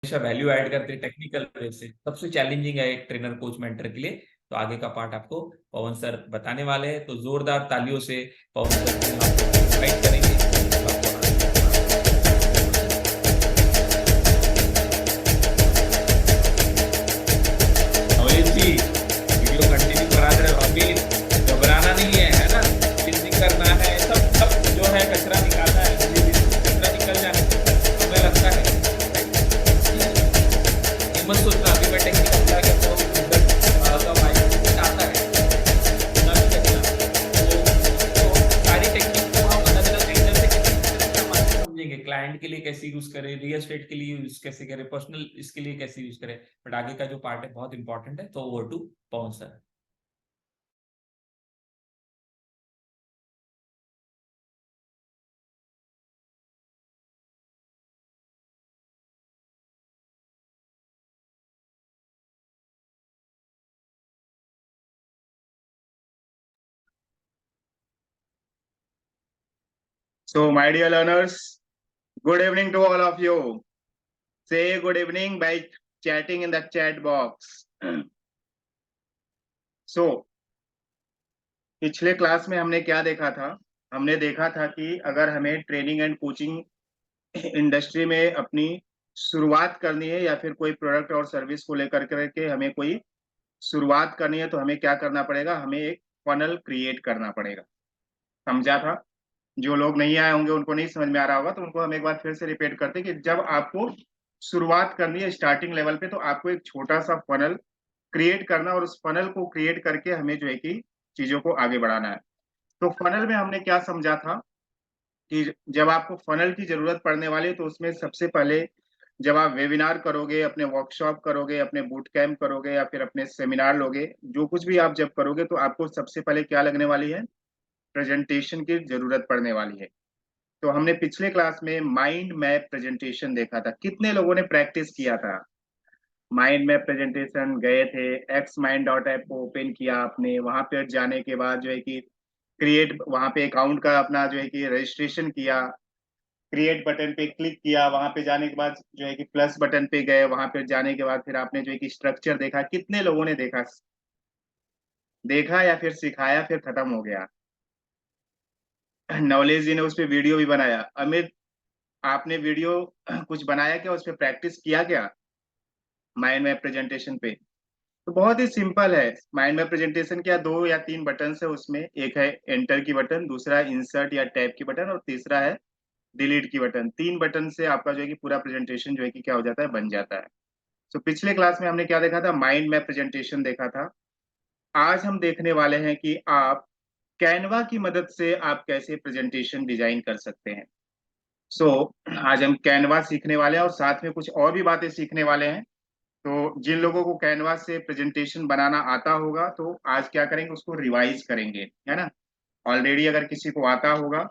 हमेशा value add करते हैं टेक्निकल वे से। सबसे चैलेंजिंग है एक ट्रेनर कोच मेंटर के लिए। तो आगे का पार्ट आपको पवन सर बताने वाले हैं, तो जोरदार तालियों से पवन सर को आपको इनवाइट करेंगे। नवनीत जी वीडियो कंटिन्यू करा रहे हो, अभी घबराना नहीं है ना, क्लीनिंग करना है, सब सब जो है कचरा निकालना है, कचरा निकल जाना हमें लगता है। मत सोचना अभी मैं टेक्निक अप्लाई करता हूँ, रिजल्ट आता है ना भी करना। तो सारी टेक्निक को हम अलग अलग एंगल से समझेंगे। क्लाइंट के लिए कैसे यूज करें, रियल एस्टेट के लिए यूज कैसे करें, पर्सनल इसके लिए कैसे यूज करें, बट आगे का जो पार्ट है बहुत इंपॉर्टेंट है। तो over to Pawan sir. So, my dear learners, good evening to all of you. Say good evening by chatting in the chat box. So, पिछले क्लास में हमने क्या देखा था? हमने देखा था कि अगर हमें ट्रेनिंग एंड कोचिंग इंडस्ट्री में अपनी शुरुआत करनी है या फिर कोई प्रोडक्ट और सर्विस को लेकर के हमें कोई शुरुआत करनी है, तो हमें क्या करना पड़ेगा? हमें एक फनल क्रिएट करना पड़ेगा। समझा था? जो लोग नहीं आए होंगे, उनको नहीं समझ में आ रहा होगा, तो उनको हम एक बार फिर से रिपीट करते हैं कि जब आपको शुरुआत करनी है स्टार्टिंग लेवल पे, तो आपको एक छोटा सा फनल क्रिएट करना और उस फनल को क्रिएट करके हमें जो है कि चीजों को आगे बढ़ाना है। तो फनल में हमने क्या समझा था कि जब आपको फनल की जरूरत पड़ने वाली है, तो उसमें सबसे पहले जब आप वेबिनार करोगे, अपने वर्कशॉप करोगे, अपने बूट कैंप करोगे या फिर अपने सेमिनार लोगे, जो कुछ भी आप जब करोगे, तो आपको सबसे पहले क्या लगने वाली है? प्रेजेंटेशन की जरूरत पड़ने वाली है। तो हमने पिछले क्लास में माइंड मैप प्रेजेंटेशन देखा था। कितने लोगों ने प्रैक्टिस किया था? माइंड मैप प्रेजेंटेशन गए थे, एक्स माइंड डॉट ऐप को ओपन किया आपने, वहां पे जाने के बाद जो है कि क्रिएट, वहां पे अकाउंट का अपना जो है कि रजिस्ट्रेशन किया, क्रिएट बटन पे क्लिक किया, वहां पे जाने के बाद जो है कि प्लस बटन पे गए, वहां पे जाने के बाद फिर आपने जो है कि स्ट्रक्चर देखा। कितने लोगों ने देखा? देखा या फिर सिखाया फिर खत्म हो गया? नवलेश जी ने उस पर वीडियो भी बनाया। अमित, आपने वीडियो कुछ बनाया क्या? उस पर प्रैक्टिस किया क्या माइंड मैप प्रेजेंटेशन पे? तो बहुत ही सिंपल है। माइंड मैप प्रेजेंटेशन क्या, 2 या 3 बटन है उसमें। एक है एंटर की बटन, दूसरा है इंसर्ट या टैब की बटन, और तीसरा है डिलीट की बटन। 3 बटन से आपका जो है कि पूरा प्रेजेंटेशन जो है कि क्या हो जाता है? बन जाता है। तो पिछले क्लास में हमने क्या देखा था? माइंड मैप प्रेजेंटेशन देखा था। आज हम देखने वाले हैं कि आप कैनवा की मदद से आप कैसे प्रेजेंटेशन डिजाइन कर सकते हैं। सो आज हम कैनवा सीखने वाले हैं और साथ में कुछ और भी बातें सीखने वाले हैं। तो जिन लोगों को कैनवा से प्रेजेंटेशन बनाना आता होगा, तो आज क्या करेंगे? उसको रिवाइज करेंगे, है ना। ऑलरेडी अगर किसी को आता होगा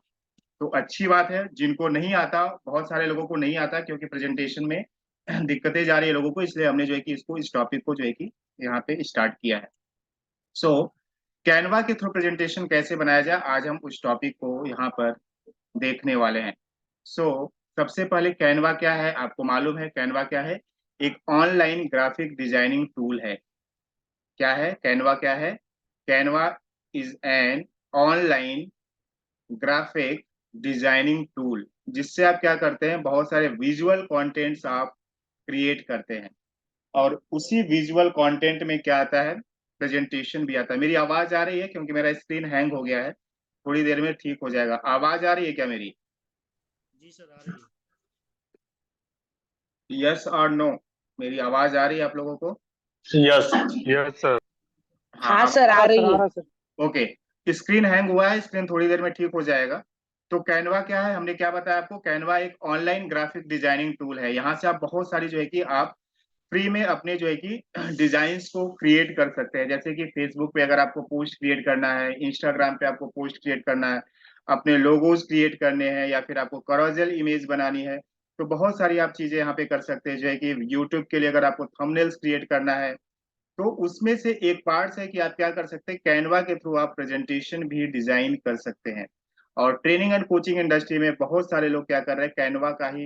तो अच्छी बात है। जिनको नहीं आता, बहुत सारे लोगों को नहीं आता क्योंकि प्रेजेंटेशन में दिक्कतें जा रही है लोगों को, इसलिए हमने जो है कि इसको, इस टॉपिक को जो है कि यहाँ पे स्टार्ट किया है। सो कैनवा के थ्रू प्रेजेंटेशन कैसे बनाया जाए, आज हम उस टॉपिक को यहाँ पर देखने वाले हैं। सो सबसे पहले कैनवा क्या है? आपको मालूम है कैनवा क्या है? एक ऑनलाइन ग्राफिक डिजाइनिंग टूल है। क्या है कैनवा? क्या है Canva? Is an online graphic designing tool, जिससे आप क्या करते हैं? बहुत सारे विजुअल कंटेंट्स आप क्रिएट करते हैं, और उसी विजुअल कंटेंट में क्या आता है? प्रेजेंटेशन भी आता है। मेरी आवाज आ रही है? क्योंकि मेरा स्क्रीन हैंग हो गया है, थोड़ी देर में ठीक हो जाएगा। आवाज आ रही है क्या मेरी? जी सर, आ रही है। यस और नो? मेरी आवाज आ रही है आप लोगों को? Yes yes sir. हाँ, हाँ सर, आ रही है। ओके। स्क्रीन हैंग हुआ है, स्क्रीन थोड़ी देर में ठीक हो जाएगा। तो कैनवा क्या है? हमने क्या बताया आपको? कैनवा एक ऑनलाइन ग्राफिक डिजाइनिंग टूल है। यहाँ से आप बहुत सारी जो है कि आप फ्री में अपने जो है कि डिजाइन्स को क्रिएट कर सकते हैं। जैसे कि फेसबुक पे अगर आपको पोस्ट क्रिएट करना है, इंस्टाग्राम पे आपको पोस्ट क्रिएट करना है, अपने लोगोज क्रिएट करने हैं, या फिर आपको करोजल इमेज बनानी है, तो बहुत सारी आप चीजें यहाँ पे कर सकते हैं। जो है कि यूट्यूब के लिए अगर आपको थंबनेल्स क्रिएट करना है, तो उसमें से एक पार्ट है कि आप क्या कर सकते हैं? कैनवा के थ्रू आप प्रेजेंटेशन भी डिजाइन कर सकते हैं। और ट्रेनिंग एंड कोचिंग इंडस्ट्री में बहुत सारे लोग क्या कर रहे हैं?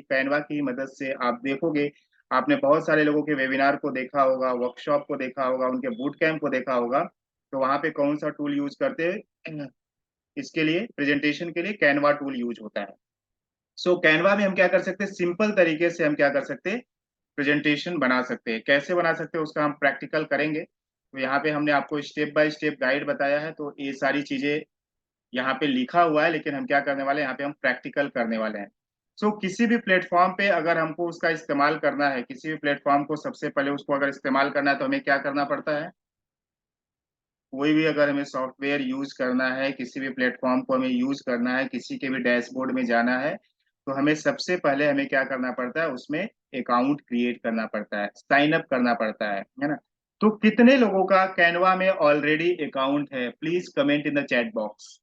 कैनवा की ही मदद से आप देखोगे, आपने बहुत सारे लोगों के वेबिनार को देखा होगा, वर्कशॉप को देखा होगा, उनके बूट कैंप को देखा होगा। तो वहां पे कौन सा टूल यूज करते हैं इसके लिए, प्रेजेंटेशन के लिए कैनवा टूल यूज होता है। सो कैनवा में हम क्या कर सकते हैं, सिंपल तरीके से हम क्या कर सकते हैं, प्रेजेंटेशन बना सकते हैं। कैसे बना सकते हैं उसका हम प्रैक्टिकल करेंगे। तो यहाँ पे हमने आपको स्टेप बाय स्टेप गाइड बताया है, तो ये सारी चीजें यहाँ पे लिखा हुआ है, लेकिन हम क्या करने वाले हैं, यहाँ पे हम प्रैक्टिकल करने वाले हैं। सो किसी भी प्लेटफॉर्म पे अगर हमको उसका इस्तेमाल करना है, किसी भी प्लेटफॉर्म को सबसे पहले उसको अगर इस्तेमाल करना है तो हमें क्या करना पड़ता है, कोई भी अगर हमें सॉफ्टवेयर यूज करना है, किसी भी प्लेटफॉर्म को हमें यूज करना है, किसी के भी डैशबोर्ड में जाना है, तो हमें सबसे पहले हमें क्या करना पड़ता है, उसमें अकाउंट क्रिएट करना पड़ता है, साइन अप करना पड़ता है ना। तो कितने लोगों का कैनवा में ऑलरेडी अकाउंट है, please comment in the chat box.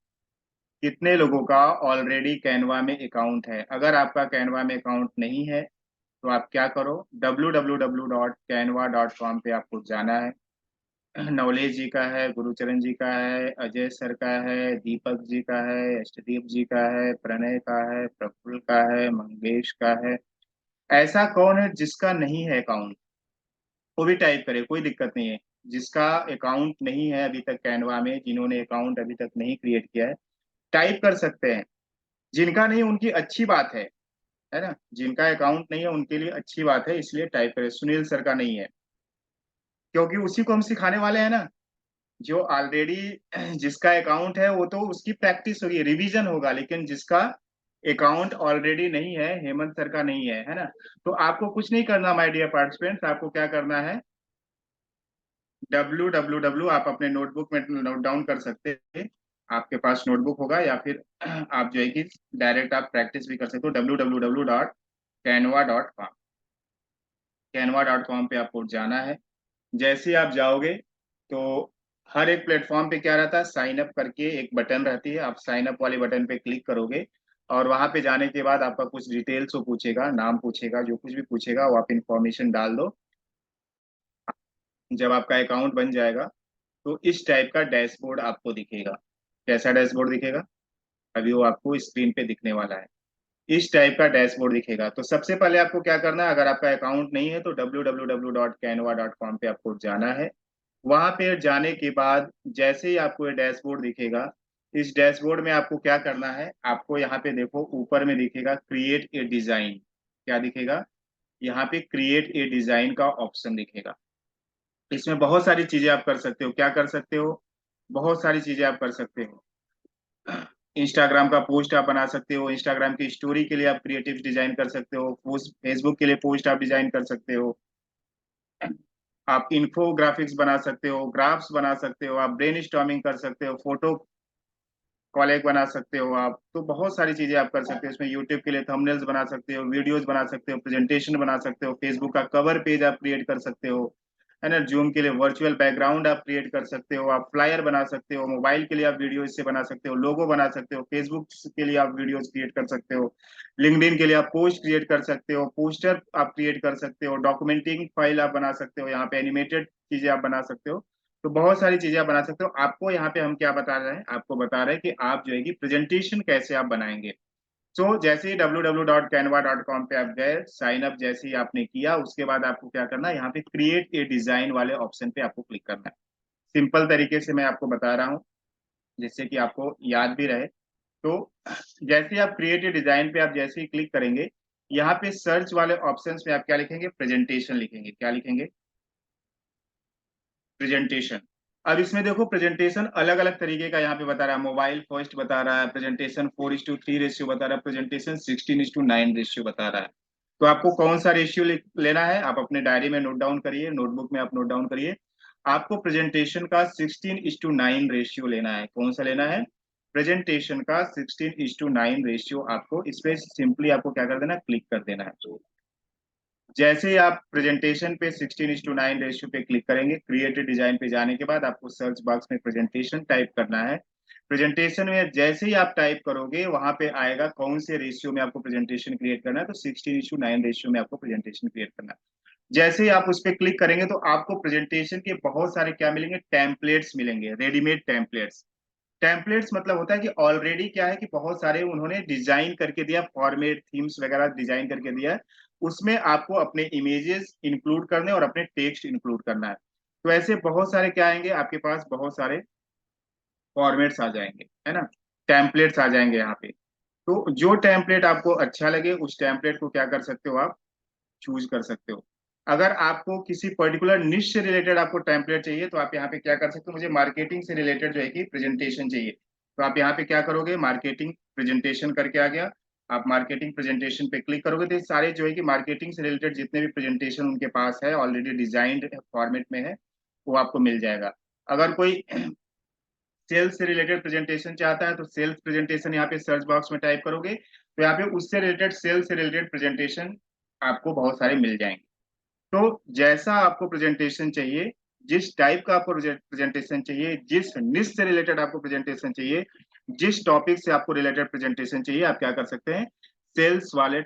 कितने लोगों का ऑलरेडी कैनवा में अकाउंट है। अगर आपका कैनवा में अकाउंट नहीं है तो आप क्या करो, www.canva.com पे आपको जाना है। नवलेश जी का है, गुरुचरण जी का है, अजय सर का है, दीपक जी का है, अष्टदीप जी का है, प्रणय का है, प्रफुल्ल का है, मंगेश का है। ऐसा कौन है जिसका नहीं है अकाउंट, वो भी टाइप करे, कोई दिक्कत नहीं है। जिसका अकाउंट नहीं है अभी तक कैनवा में, जिन्होंने अकाउंट अभी तक नहीं क्रिएट किया है, टाइप कर सकते हैं। जिनका नहीं उनकी अच्छी बात है ना, जिनका अकाउंट नहीं है उनके लिए अच्छी बात है, इसलिए टाइप करें। सुनील सर का नहीं है, क्योंकि उसी को हम सिखाने वाले हैं ना। जो ऑलरेडी जिसका अकाउंट है वो तो उसकी प्रैक्टिस होगी, रिवीजन होगा, लेकिन जिसका अकाउंट ऑलरेडी नहीं है, हेमंत सर का नहीं है ना, तो आपको कुछ नहीं करना माय डियर पार्टिसिपेंट्स। आपको क्या करना है, www आप अपने नोटबुक में नोट डाउन कर सकते हैं, आपके पास नोटबुक होगा, या फिर आप जो है कि डायरेक्ट आप प्रैक्टिस भी कर सकते हो। www.canva.com, canva.com पे आपको जाना है। जैसे ही आप जाओगे तो हर एक प्लेटफॉर्म पे क्या रहता है, साइन अप करके एक बटन रहती है, आप साइन अप वाले बटन पे क्लिक करोगे, और वहां पे जाने के बाद आपका कुछ डिटेल्स वो पूछेगा, नाम पूछेगा, जो कुछ भी पूछेगा वो आप इंफॉर्मेशन डाल दो। जब आपका अकाउंट बन जाएगा तो इस टाइप का डैशबोर्ड आपको दिखेगा। कैसा डैशबोर्ड दिखेगा, अभी वो आपको स्क्रीन पे दिखने वाला है। इस टाइप का डैशबोर्ड दिखेगा। तो सबसे पहले आपको क्या करना है, अगर आपका अकाउंट नहीं है तो www.canva.com पे आपको जाना है। वहां पे जाने के बाद जैसे ही आपको ये डैशबोर्ड दिखेगा, इस डैशबोर्ड में आपको क्या करना है, आपको यहाँ पे देखो ऊपर में दिखेगा क्रिएट ए डिजाइन। क्या दिखेगा, यहाँ पे क्रिएट ए डिजाइन का ऑप्शन दिखेगा। इसमें बहुत सारी चीजें आप कर सकते हो। क्या कर सकते हो, बहुत सारी चीजें आप कर सकते हो। इंस्टाग्राम का पोस्ट आप बना सकते हो, इंस्टाग्राम की स्टोरी के लिए आप क्रिएटिव डिजाइन कर सकते हो, फेसबुक के लिए पोस्ट आप डिजाइन कर सकते हो, आप इन्फोग्राफिक्स बना सकते हो, ग्राफ्स बना सकते हो, आप ब्रेन स्टॉर्मिंग कर सकते हो, फोटो कॉलेक बना सकते हो आप। तो बहुत सारी चीजें आप कर सकते हो। इसमें यूट्यूब के लिए थंबनेल्स बना सकते हो, वीडियोस बना सकते हो, प्रेजेंटेशन बना सकते हो, फेसबुक का कवर पेज आप क्रिएट कर सकते हो, है ना। जूम के लिए वर्चुअल बैकग्राउंड आप क्रिएट कर सकते हो, आप फ्लायर बना सकते हो, मोबाइल के लिए आप वीडियो इससे बना सकते हो, लोगो बना सकते हो, फेसबुक के लिए आप वीडियोस क्रिएट कर सकते हो, लिंक्डइन के लिए आप पोस्ट क्रिएट कर सकते हो, पोस्टर आप क्रिएट कर सकते हो, डॉक्यूमेंटिंग फाइल आप बना सकते हो, यहाँ पे एनिमेटेड चीजें आप बना सकते हो। तो बहुत सारी चीजें आप बना सकते हो। आपको यहाँ पे हम क्या बता रहे हैं, आपको बता रहे हैं कि आप जो है कि प्रेजेंटेशन कैसे आप बनाएंगे। तो जैसे ही www.canva.com पे आप गए, साइन अप जैसे ही आपने किया, उसके बाद आपको क्या करना है, यहाँ पे क्रिएट ए डिजाइन वाले ऑप्शन पे आपको क्लिक करना है। सिंपल तरीके से मैं आपको बता रहा हूँ, जिससे कि आपको याद भी रहे। तो जैसे ही आप क्रिएट ए डिजाइन पे आप जैसे ही क्लिक करेंगे, यहाँ पे सर्च वाले ऑप्शन में आप क्या लिखेंगे, प्रेजेंटेशन लिखेंगे। क्या लिखेंगे, प्रेजेंटेशन। अब इसमें देखो प्रेजेंटेशन अलग अलग तरीके का यहाँ पे बता रहा है, मोबाइल फर्स्ट बता रहा है, प्रेजेंटेशन 4:3 रेशियो बता रहा है, प्रेजेंटेशन 16:9 रेशियो बता रहा है। तो आपको कौन सा रेशियो लेना है, आप अपने डायरी में नोट डाउन करिए, नोटबुक में आप नोट डाउन करिए। आपको प्रेजेंटेशन का 16:9 रेशियो लेना है। कौन सा लेना है, प्रेजेंटेशन का 16:9 रेशियो। आपको इस पे सिंपली आपको क्या कर देना, क्लिक कर देना है। जैसे ही आप प्रेजेंटेशन पे 16:9 रेशियो पे क्लिक करेंगे, क्रिएटिव डिजाइन पे जाने के बाद आपको सर्च बॉक्स में प्रेजेंटेशन टाइप करना है। प्रेजेंटेशन में जैसे ही आप टाइप करोगे, वहां पे आएगा कौन से रेशियो में आपको प्रेजेंटेशन क्रिएट करना है, तो 16:9 रेशियो में आपको प्रेजेंटेशन क्रिएट करना है। जैसे ही आप उस पर क्लिक करेंगे तो आपको प्रेजेंटेशन के बहुत सारे क्या मिलेंगे, टेम्पलेट्स मिलेंगे, रेडीमेड टेम्पलेट्स। टेम्पलेट्स मतलब होता है कि ऑलरेडी क्या है कि बहुत सारे उन्होंने डिजाइन करके दिया, फॉर्मेट थीम्स वगैरह डिजाइन करके दिया है। उसमें आपको अपने इमेजेस इंक्लूड करने और अपने टेक्स्ट इंक्लूड करना है। तो ऐसे बहुत सारे क्या आएंगे आपके पास, बहुत सारे फॉर्मेट्स आ जाएंगे, है ना, टेम्पलेट्स आ जाएंगे यहाँ पे। तो जो टेम्पलेट आपको अच्छा लगे उस टेम्पलेट को क्या कर सकते हो आप, चूज कर सकते हो। अगर आपको किसी पर्टिकुलर निश से रिलेटेड आपको टेम्पलेट चाहिए तो आप यहाँ पे क्या कर सकते हो, मुझे मार्केटिंग से रिलेटेड जो है कि प्रेजेंटेशन चाहिए, तो आप यहाँ पे क्या करोगे, मार्केटिंग प्रेजेंटेशन करके आ गया, आप मार्केटिंग प्रेजेंटेशन पे क्लिक करोगे तो ये सारे जो है कि मार्केटिंग से रिलेटेड जितने भी प्रेजेंटेशन उनके पास है ऑलरेडी डिजाइंड फॉर्मेट में है वो आपको मिल जाएगा। अगर कोई सेल्स से रिलेटेड प्रेजेंटेशन चाहता है तो सेल्स प्रेजेंटेशन यहाँ पे सर्च बॉक्स में टाइप करोगे तो यहाँ पे उससे रिलेटेड, सेल्स से रिलेटेड प्रेजेंटेशन आपको बहुत सारे मिल जाएंगे। तो जैसा आपको प्रेजेंटेशन चाहिए, जिस टाइप का आपको प्रेजेंटेशन चाहिए, जिस निश से रिलेटेड आपको प्रेजेंटेशन चाहिए, जिस टॉपिक से आपको रिलेटेड प्रेजेंटेशन चाहिए, आप क्या कर सकते हैं, सेल्स वाले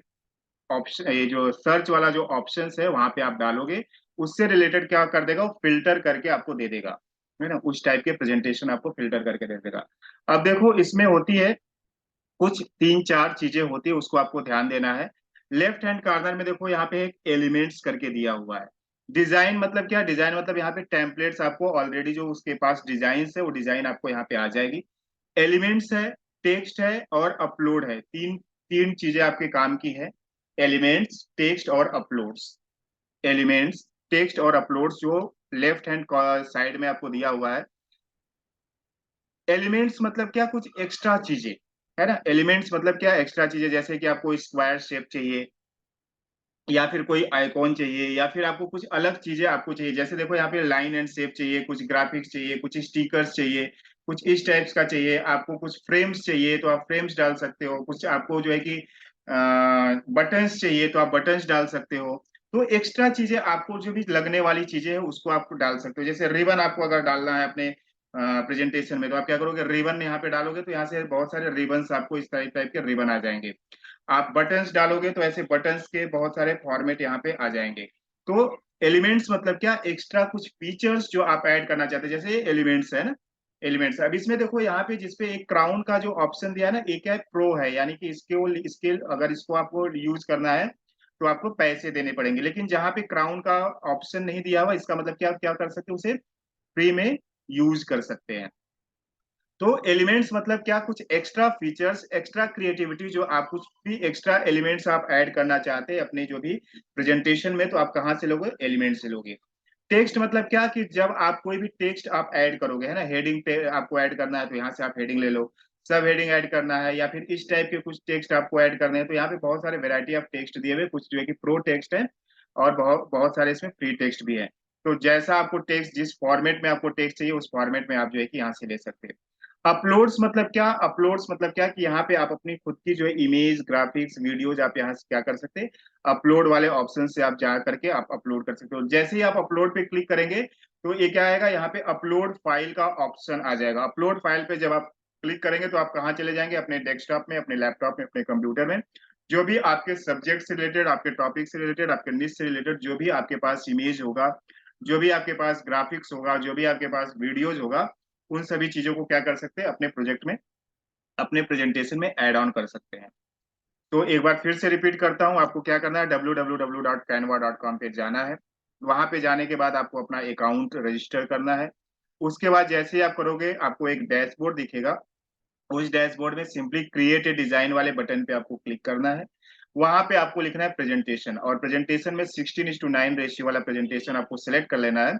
ऑप्शन, ये जो सर्च वाला जो ऑप्शन है वहां पे आप डालोगे, उससे रिलेटेड क्या कर देगा, वो फिल्टर करके आपको दे देगा, है ना, उस टाइप के प्रेजेंटेशन आपको फिल्टर करके दे देगा। अब देखो इसमें होती है कुछ 3-4 चीजें होती है, उसको आपको ध्यान देना है। लेफ्ट हैंड कॉर्नर में देखो यहाँ पे एक एलिमेंट्स करके दिया हुआ है। डिजाइन मतलब क्या, डिजाइन मतलब यहाँ पे टेम्पलेट्स आपको ऑलरेडी जो उसके पास डिजाइन है वो डिजाइन आपको यहाँ पे आ जाएगी। एलिमेंट्स है, टेक्स्ट है और अपलोड है, तीन तीन चीजें आपके काम की है, एलिमेंट्स, टेक्स्ट और अपलोड्स। एलिमेंट्स, टेक्स्ट और अपलोड्स जो लेफ्ट हैंड साइड में आपको दिया हुआ है। एलिमेंट्स मतलब क्या, कुछ एक्स्ट्रा चीजें, है ना, एलिमेंट्स मतलब क्या, एक्स्ट्रा चीजें, जैसे कि आपको स्क्वायर शेप चाहिए या फिर कोई आइकॉन चाहिए या फिर आपको कुछ अलग चीजें आपको चाहिए, जैसे देखो यहाँ पे लाइन एंड शेप चाहिए, कुछ ग्राफिक्स चाहिए, कुछ स्टिकर्स चाहिए, कुछ इस टाइप्स का चाहिए, आपको कुछ फ्रेम्स चाहिए तो आप फ्रेम्स डाल सकते हो, कुछ आपको जो है कि बटन्स चाहिए तो आप बटन्स डाल सकते हो। तो एक्स्ट्रा चीजें आपको जो भी लगने वाली चीजें है उसको आपको डाल सकते हो। जैसे रिबन आपको अगर डालना है अपने प्रेजेंटेशन में तो आप क्या करोगे, रिबन यहाँ पे डालोगे तो यहाँ से बहुत सारे रिबन्स आपको इस टाइप टाइप के रिबन आ जाएंगे। आप बटन्स डालोगे तो ऐसे बटन्स के बहुत सारे फॉर्मेट यहाँ पे आ जाएंगे। तो एलिमेंट्स मतलब क्या, एक्स्ट्रा कुछ फीचर्स जो आप ऐड करना चाहते हैं, जैसे एलिमेंट्स है ना, एलिमेंट्स। अब इसमें देखो यहाँ पे जिसपे एक क्राउन का जो ऑप्शन दिया है ना, एक है प्रो है, यानी कि इसके अगर इसको आपको यूज करना है तो आपको पैसे देने पड़ेंगे, लेकिन जहाँ पे क्राउन का ऑप्शन नहीं दिया हुआ इसका मतलब क्या, क्या कर सकते हैं, उसे फ्री में यूज कर सकते हैं। तो एलिमेंट्स मतलब क्या, कुछ एक्स्ट्रा फीचर्स, एक्स्ट्रा क्रिएटिविटी, जो आप कुछ भी एक्स्ट्रा एलिमेंट्स आप ऐड करना चाहते हैं अपने जो भी प्रेजेंटेशन में, तो आप कहाँ से लोगे, एलिमेंट से लोगे। टेक्स्ट मतलब क्या, कि जब आप कोई भी टेक्स्ट आप ऐड करोगे, है ना, हेडिंग आपको ऐड करना है तो यहाँ से आप हेडिंग ले लो, सब हेडिंग ऐड करना है या फिर इस टाइप के कुछ टेक्स्ट आपको ऐड करने हैं तो यहाँ पे बहुत सारे वेराइटी ऑफ टेक्स्ट दिए हुए, कुछ जो है कि प्रो टेक्स्ट है और बहुत बहुत सारे इसमें फ्री टेक्स्ट भी है। तो जैसा आपको टेक्स्ट, जिस फॉर्मेट में आपको टेक्स्ट चाहिए उस फॉर्मेट में आप जो है कि यहाँ से ले सकते हैं। अपलोड्स मतलब क्या, अपलोड्स मतलब क्या कि यहाँ पे आप अपनी खुद की जो है इमेज, ग्राफिक्स, वीडियोज आप यहाँ से क्या कर सकते हैं, अपलोड वाले ऑप्शन से आप जा करके आप अपलोड कर सकते हो। जैसे ही आप अपलोड पे क्लिक करेंगे तो ये क्या आएगा, यहाँ पे अपलोड फाइल का ऑप्शन आ जाएगा। अपलोड फाइल पे जब आप क्लिक करेंगे तो आप कहाँ चले जाएंगे, अपने डेस्कटॉप में, अपने लैपटॉप में, अपने कंप्यूटर में, जो भी आपके सब्जेक्ट से रिलेटेड, आपके टॉपिक से रिलेटेड, आपके निश से रिलेटेड जो भी आपके पास इमेज होगा, जो भी आपके पास ग्राफिक्स होगा, जो भी आपके पास वीडियोज होगा, उन सभी चीजों को क्या कर सकते हैं, अपने प्रोजेक्ट में, अपने प्रेजेंटेशन में ऐड ऑन कर सकते हैं। तो एक बार फिर से रिपीट करता हूं, आपको क्या करना है, www.canva.com पे जाना है। वहां पे जाने के बाद आपको अपना अकाउंट रजिस्टर करना है। उसके बाद जैसे ही आप करोगे आपको एक डैशबोर्ड दिखेगा, उस डैशबोर्ड में सिंपली क्रिएट ए डिजाइन वाले बटन पे आपको क्लिक करना है। वहां पे आपको लिखना है प्रेजेंटेशन, और प्रेजेंटेशन में 16:9 रेशियो वाला प्रेजेंटेशन आपको सिलेक्ट कर लेना है।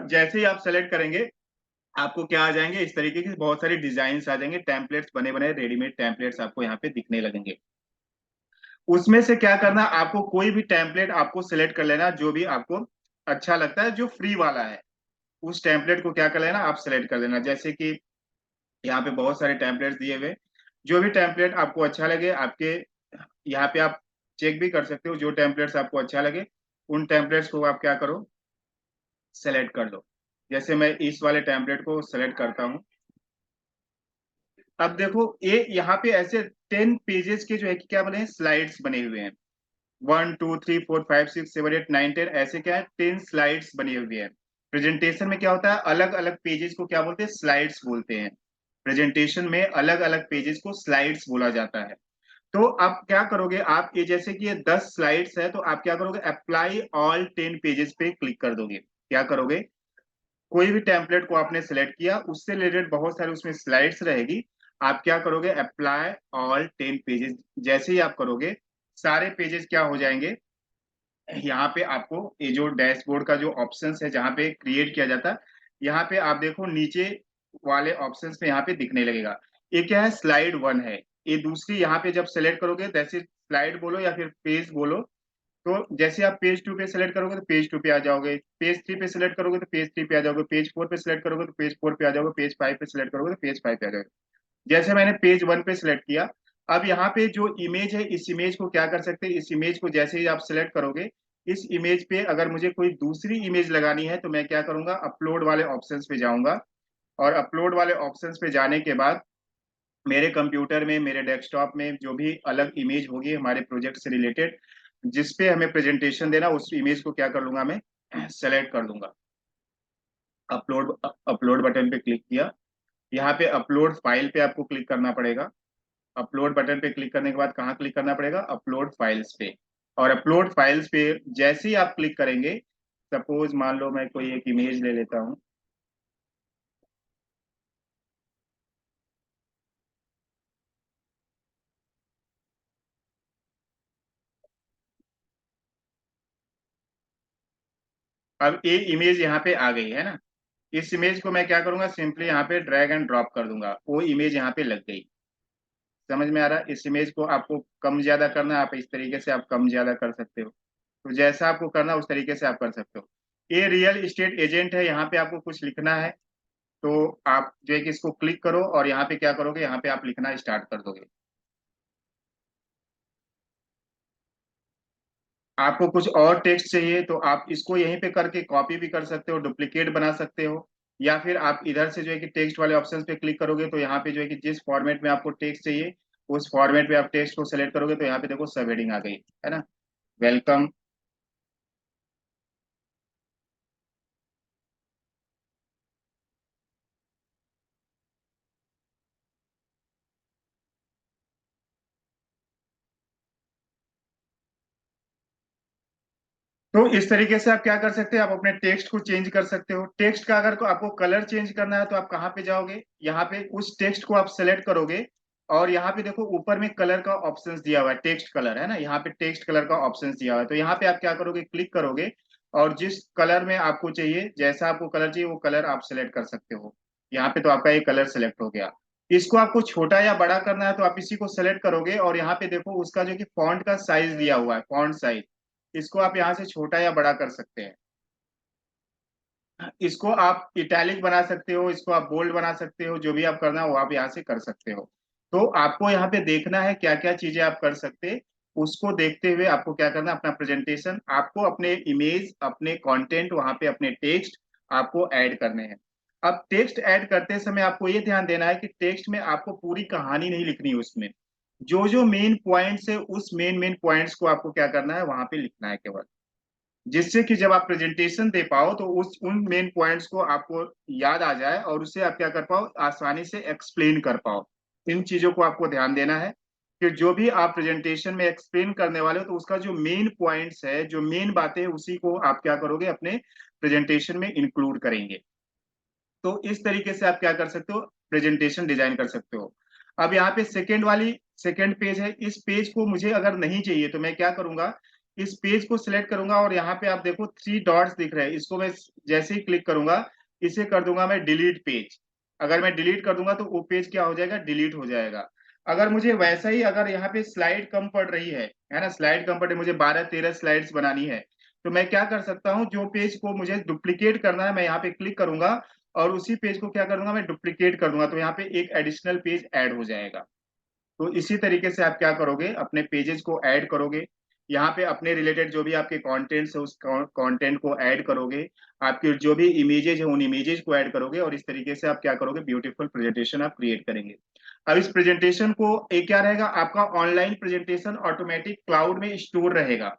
जैसे ही आप सेलेक्ट करेंगे आपको क्या आ जाएंगे, इस तरीके की बहुत सारी डिजाइन आ जाएंगे, टेम्पलेट्स बने बने रेडीमेड टेम्पलेट्स आपको यहाँ पे दिखने लगेंगे। उसमें से क्या करना, आपको कोई भी टेम्पलेट आपको सिलेक्ट कर लेना जो भी आपको अच्छा लगता है, जो फ्री वाला है उस टेम्पलेट को क्या कर लेना, आप सिलेक्ट कर लेना। जैसे कि यहाँ पे बहुत सारे टेम्पलेट्स दिए हुए, जो भी टेम्पलेट आपको अच्छा लगे, आपके यहाँ पे आप चेक भी कर सकते हो, जो टेम्पलेट्स आपको अच्छा लगे उन टेम्पलेट्स को आप क्या करो, सेलेक्ट कर लो। जैसे मैं इस वाले टेम्पलेट को सेलेक्ट करता हूँ। अब देखो ये यहाँ पे ऐसे 10 पेजेस के जो है कि क्या बने हैं, स्लाइड्स बने हुए हैं। 1 2 3 4 5 6 7 8 9 10 ऐसे क्या है, 10 स्लाइड्स बनी हुई है। प्रेजेंटेशन में क्या होता है, अलग अलग पेजेस को क्या बोलते हैं, स्लाइड्स बोलते हैं। प्रेजेंटेशन में अलग अलग पेजेस को स्लाइड्स बोला जाता है। तो आप क्या करोगे, आप ये जैसे कि ये 10 स्लाइड्स है, तो आप क्या करोगे, अप्लाई ऑल 10 पेजेस पे क्लिक कर दोगे। क्या करोगे, कोई भी टेम्पलेट को आपने सिलेक्ट किया, उससे रिलेटेड बहुत सारी उसमें स्लाइड्स रहेगी, आप क्या करोगे, अप्लाई ऑल 10 पेजेस। जैसे ही आप करोगे, सारे पेजेस क्या हो जाएंगे, यहाँ पे आपको ये जो डैशबोर्ड का जो ऑप्शंस है जहाँ पे क्रिएट किया जाता है, यहाँ पे आप देखो नीचे वाले ऑप्शंस पे यहाँ पे दिखने लगेगा। ये क्या है, स्लाइड 1 है। ये दूसरी यहाँ पे जब सेलेक्ट करोगे, जैसे स्लाइड बोलो या फिर पेज बोलो, तो जैसे आप पेज 2 पे सेलेक्ट करोगे तो पेज 2 पे आ जाओगे, पेज 3 पे सेलेक्ट करोगे तो पेज 3 पे आ जाओगे, पेज 4 पे सेलेक्ट करोगे तो पेज 4 पे आ जाओगे, पेज 5 पे सेलेक्ट करोगे तो पेज 5 पे आ जाओगे। जैसे मैंने पेज 1 पे सिलेक्ट किया, अब यहाँ पे जो इमेज है, इस इमेज को क्या कर सकते हैं, इस इमेज को जैसे ही आप सिलेक्ट करोगे, इस इमेज पे अगर मुझे कोई दूसरी इमेज लगानी है तो मैं क्या करूंगा, अपलोड वाले ऑप्शंस पे जाऊंगा, और अपलोड वाले ऑप्शंस पे जाने के बाद मेरे कंप्यूटर में, मेरे डेस्कटॉप में जो भी अलग इमेज होगी हमारे प्रोजेक्ट से रिलेटेड, जिस पे हमें प्रेजेंटेशन देना, उस इमेज को क्या कर लूंगा, मैं सेलेक्ट कर लूंगा। अपलोड अपलोड बटन पे क्लिक किया, यहाँ पे अपलोड फाइल पे आपको क्लिक करना पड़ेगा। अपलोड बटन पे क्लिक करने के बाद कहाँ क्लिक करना पड़ेगा, अपलोड फाइल्स पे। और अपलोड फाइल्स पे जैसे ही आप क्लिक करेंगे, सपोज मान लो मैं कोई एक इमेज ले लेता हूँ, अब ये इमेज यहाँ पे आ गई है ना, इस इमेज को मैं क्या करूंगा, सिंपली यहाँ पे ड्रैग एंड ड्रॉप कर दूंगा, वो इमेज यहाँ पे लग गई। समझ में आ रहा है, इस इमेज को आपको कम ज्यादा करना है, आप इस तरीके से आप कम ज्यादा कर सकते हो, तो जैसा आपको करना है उस तरीके से आप कर सकते हो। ये रियल इस्टेट एजेंट है, यहाँ पे आपको कुछ लिखना है, तो आप जो है कि इसको क्लिक करो और यहाँ पे क्या करोगे, यहाँ पे आप लिखना स्टार्ट कर दोगे। आपको कुछ और टेक्स्ट चाहिए तो आप इसको यहीं पे करके कॉपी भी कर सकते हो, डुप्लीकेट बना सकते हो, या फिर आप इधर से जो है कि टेक्स्ट वाले ऑप्शन पे क्लिक करोगे तो यहाँ पे जो है कि जिस फॉर्मेट में आपको टेक्स्ट चाहिए, उस फॉर्मेट में आप टेक्स्ट को सेलेक्ट करोगे तो यहाँ पे देखो सब हेडिंग आ गई है ना, वेलकम। तो इस तरीके से आप क्या कर सकते हैं, आप अपने टेक्स्ट को चेंज कर सकते हो। टेक्स्ट का अगर आपको कलर चेंज करना है तो आप कहाँ पे जाओगे, यहाँ पे उस टेक्स्ट को आप सेलेक्ट करोगे, और यहाँ पे देखो ऊपर में कलर का ऑप्शन दिया हुआ है, टेक्स्ट कलर है ना, यहाँ पे टेक्स्ट कलर का ऑप्शन दिया हुआ है, तो यहाँ पे आप क्या करोगे, क्लिक करोगे, और जिस कलर में आपको चाहिए, जैसा आपको कलर चाहिए वो कलर आप सेलेक्ट कर सकते हो। यहाँ पे तो आपका ये कलर सेलेक्ट हो गया। इसको आपको छोटा या बड़ा करना है तो आप इसी को सेलेक्ट करोगे, और यहाँ पे देखो उसका जो कि फॉन्ट का साइज दिया हुआ है, फॉन्ट साइज, इसको आप यहाँ से छोटा या बड़ा कर सकते हैं। इसको आप इटैलिक बना सकते हो, इसको आप बोल्ड बना सकते हो, जो भी आप करना हो आप यहाँ से कर सकते हो। तो आपको यहाँ पे देखना है क्या क्या चीजें आप कर सकते, उसको देखते हुए आपको क्या करना है, अपना प्रेजेंटेशन, आपको अपने इमेज, अपने कंटेंट, वहां पे अपने टेक्स्ट आपको ऐड करने हैं। अब टेक्स्ट ऐड करते समय आपको ये ध्यान देना है कि टेक्स्ट में आपको पूरी कहानी नहीं लिखनी है, उसमें जो जो मेन पॉइंट्स है, उस मेन मेन पॉइंट्स को आपको क्या करना है, वहां पे लिखना है केवल, जिससे कि जब आप प्रेजेंटेशन दे पाओ तो उस उन मेन पॉइंट्स को आपको याद आ जाए, और उससे आप क्या कर पाओ, आसानी से एक्सप्लेन कर पाओ। इन चीजों को आपको ध्यान देना है कि जो भी आप प्रेजेंटेशन में एक्सप्लेन करने वाले हो, तो उसका जो मेन पॉइंट्स है, जो मेन बातें हैं, उसी को आप क्या करोगे, अपने प्रेजेंटेशन में इंक्लूड करेंगे। तो इस तरीके से आप क्या कर सकते हो, प्रेजेंटेशन डिजाइन कर सकते हो। अब यहाँ पे सेकेंड पेज है, इस पेज को मुझे अगर नहीं चाहिए तो मैं क्या करूंगा, इस पेज को सिलेक्ट करूंगा, और यहाँ पे आप देखो 3 डॉट्स दिख रहे हैं, इसको मैं जैसे ही क्लिक करूंगा, इसे कर दूंगा मैं डिलीट पेज। अगर मैं डिलीट कर दूंगा तो वो पेज क्या हो जाएगा, डिलीट हो जाएगा। अगर मुझे वैसा ही, अगर यहाँ पे स्लाइड कम पड़ रही है ना, स्लाइड कम पड़ रही, मुझे 12-13 स्लाइड्स बनानी है, तो मैं क्या कर सकता हूँ, जो पेज को मुझे डुप्लीकेट करना है, मैं यहाँ पे क्लिक करूंगा, और उसी पेज को क्या करूंगा, मैं डुप्लीकेट कर दूंगा, तो यहाँ पे एक एडिशनल पेज ऐड हो जाएगा। तो इसी तरीके से आप क्या करोगे, अपने पेजेस को ऐड करोगे, यहाँ पे अपने रिलेटेड जो भी आपके कंटेंट्स है, उस कंटेंट को ऐड करोगे, आपके जो भी इमेजेस है उन इमेजेस को ऐड करोगे, और इस तरीके से आप क्या करोगे, ब्यूटीफुल प्रेजेंटेशन आप क्रिएट करेंगे। अब इस प्रेजेंटेशन को एक क्या रहेगा, आपका ऑनलाइन प्रेजेंटेशन ऑटोमेटिक क्लाउड में स्टोर रहेगा।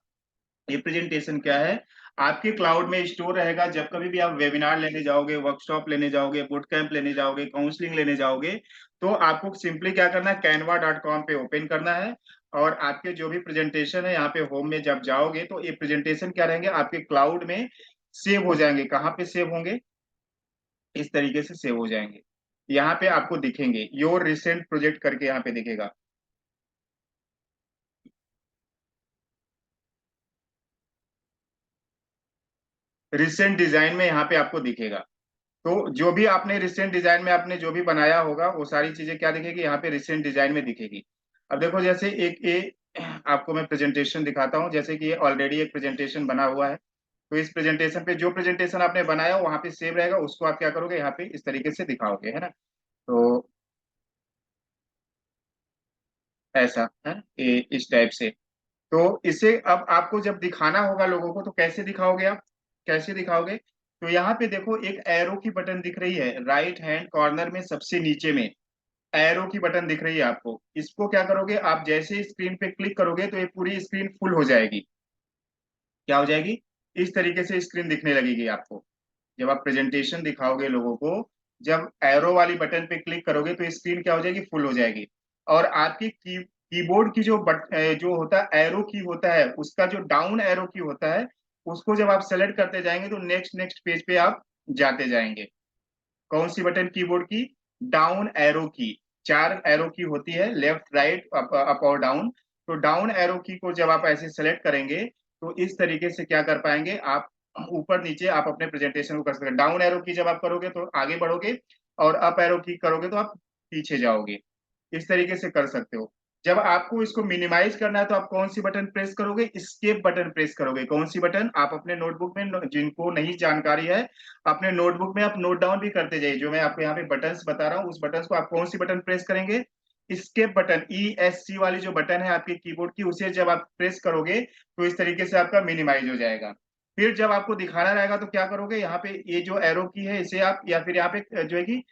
ये प्रेजेंटेशन क्या है, आपके क्लाउड में स्टोर रहेगा। जब कभी भी आप वेबिनार लेने जाओगे, वर्कशॉप लेने जाओगे, बूट कैंप लेने जाओगे, काउंसलिंग लेने जाओगे, तो आपको सिंपली क्या करना है, canva.com पे ओपन करना है, और आपके जो भी प्रेजेंटेशन है यहाँ पे होम में जब जाओगे तो ये प्रेजेंटेशन क्या रहेंगे, आपके क्लाउड में सेव हो जाएंगे। कहाँ पे सेव होंगे, इस तरीके से सेव हो जाएंगे। यहाँ पे आपको दिखेंगे, योर रिसेंट प्रोजेक्ट करके यहाँ पे दिखेगा। रिसेंट डिजाइन में यहाँ पे आपको दिखेगा। तो जो भी आपने रिसेंट डिजाइन में आपने जो भी बनाया होगा वो सारी चीजें क्या दिखेगी, यहाँ पे रिसेंट डिजाइन में दिखेगी। अब देखो जैसे एक ये आपको मैं प्रेजेंटेशन दिखाता हूँ, जैसे कि ये ऑलरेडी एक प्रेजेंटेशन बना हुआ है। तो इस प्रेजेंटेशन पे जो प्रेजेंटेशन आपने बनाया वहां पे सेव रहेगा, उसको आप क्या करोगे, यहाँ पे इस तरीके से दिखाओगे, है ना। तो ऐसा है, ये इस टाइप से। तो इसे अब आपको जब दिखाना होगा लोगों को तो कैसे दिखाओगे आप, कैसे दिखाओगे, तो यहाँ पे देखो एक एरो की बटन दिख रही है राइट हैंड कॉर्नर में सबसे नीचे में, एरो की बटन दिख रही है आपको। इसको क्या करोगे आप, जैसे ही स्क्रीन पे क्लिक करोगे तो ये पूरी स्क्रीन फुल हो जाएगी। क्या हो जाएगी, इस तरीके से स्क्रीन दिखने लगेगी आपको। जब आप प्रेजेंटेशन दिखाओगे लोगों को, जब एरो वाली बटन पे क्लिक करोगे तो स्क्रीन क्या हो जाएगी, फुल हो जाएगी। और आपकी कीबोर्ड की जो होता है एरो की होता है, उसका जो डाउन एरो की होता है, उसको जब आप सेलेक्ट करते जाएंगे तो नेक्स्ट नेक्स्ट पेज पे आप जाते जाएंगे। कौन सी बटन, कीबोर्ड की डाउन एरो की। चार एरो की होती है, लेफ्ट राइट अप और डाउन। तो डाउन एरो की को जब आप ऐसे सेलेक्ट करेंगे तो इस तरीके से क्या कर पाएंगे आप, ऊपर नीचे आप अपने प्रेजेंटेशन को कर सकते हैं। डाउन एरो की जब आप करोगे तो आगे बढ़ोगे, और अप एरो की करोगे तो आप पीछे जाओगे। इस तरीके से कर सकते हो। जब आपको इसको मिनिमाइज करना है तो आप कौन सी बटन प्रेस करोगे, स्केप बटन प्रेस करोगे। कौन सी बटन, आप अपने नोटबुक में, जिनको नहीं जानकारी है अपने नोटबुक में आप नोट डाउन भी करते जाइए। जो मैं आपको यहाँ पे बटन्स बता रहा हूँ उस बटन को आप कौन सी बटन प्रेस करेंगे, स्केप बटन, ESC वाली जो बटन है आपके कीबोर्ड की, उसे जब आप प्रेस करोगे तो इस तरीके से आपका मिनिमाइज हो जाएगा। फिर जब आपको दिखाना रहेगा तो क्या करोगे, यहाँ पे ये जो एरो की है इसे आप, या फिर यहाँ पे जो है कि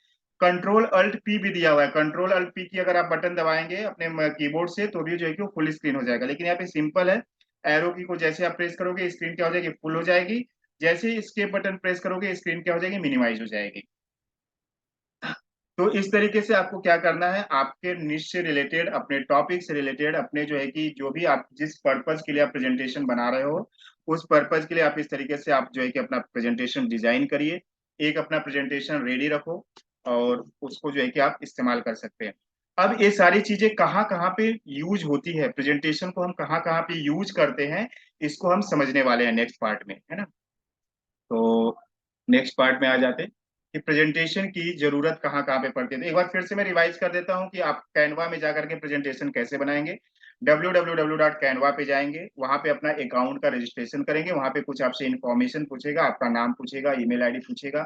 कंट्रोल अल्ट पी भी दिया हुआ है, कंट्रोल अल्ट पी की अगर आप बटन दबाएंगे अपने कीबोर्ड से तो भी जो है कि वो फुल स्क्रीन हो जाएगा। लेकिन यहाँ पे सिंपल है, एरो की को जैसे आप प्रेस करोगे स्क्रीन क्या हो जाएगी, फुल हो जाएगी। जैसे ही एस्केप बटन प्रेस करोगे स्क्रीन क्या हो जाएगी, मिनिमाइज हो जाएगी। तो इस तरीके से आपको क्या करना है, आपके निश से रिलेटेड, अपने टॉपिक से रिलेटेड, अपने जो है कि जो भी आप जिस पर्पज के लिए आप प्रेजेंटेशन बना रहे हो उस पर्पज के लिए आप इस तरीके से आप जो है कि अपना प्रेजेंटेशन डिजाइन करिए। एक अपना प्रेजेंटेशन रेडी रखो और उसको जो है कि आप इस्तेमाल कर सकते हैं। अब ये सारी चीजें कहाँ कहाँ पे यूज होती है, प्रेजेंटेशन को हम कहाँ कहाँ पे यूज करते हैं, इसको हम समझने वाले हैं नेक्स्ट पार्ट में, है ना। तो नेक्स्ट पार्ट में आ जाते हैं कि प्रेजेंटेशन की जरूरत कहाँ कहाँ पे पड़ती है। तो एक बार फिर से मैं रिवाइज कर देता हूँ कि आप कैनवा में जाकर के प्रेजेंटेशन कैसे बनाएंगे। www.canva पे जाएंगे, वहां पे अपना अकाउंट का रजिस्ट्रेशन करेंगे। वहां पे कुछ आपसे इन्फॉर्मेशन पूछेगा, आपका नाम पूछेगा, ईमेल आईडी पूछेगा,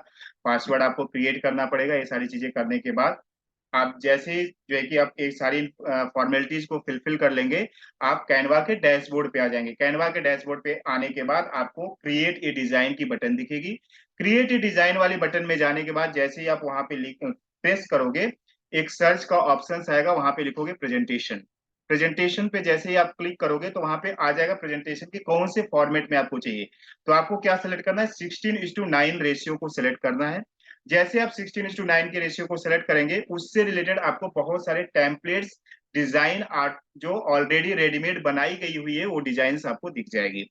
पासवर्ड आपको क्रिएट करना पड़ेगा। ये सारी चीजें करने के बाद आप जैसे ही जो है कि आप एक सारी फॉर्मेलिटीज को फिलफिल कर लेंगे, आप कैनवा के डैशबोर्ड पे आ जाएंगे। कैनवा के डैशबोर्ड पे आने के बाद आपको क्रिएट ए डिजाइन की बटन दिखेगी। क्रिएट ए डिजाइन वाली बटन में जाने के बाद जैसे ही आप वहां पे प्रेस करोगे, एक सर्च का ऑप्शन आएगा, वहां पे लिखोगे प्रेजेंटेशन। प्रेजेंटेशन पे जैसे ही आप क्लिक करोगे तो वहां पे आ जाएगा प्रेजेंटेशन के कौन से फॉर्मेट में आपको चाहिए। तो आपको क्या सेलेक्ट करना है, 16:9 रेशियो को सिलेक्ट करना है। जैसे आप 16:9 के रेशियो को सेलेक्ट करेंगे उससे रिलेटेड आपको बहुत सारे टेम्पलेट्स, डिजाइन आर्ट जो ऑलरेडी रेडीमेड बनाई गई हुई है वो डिजाइन आपको दिख जाएगी।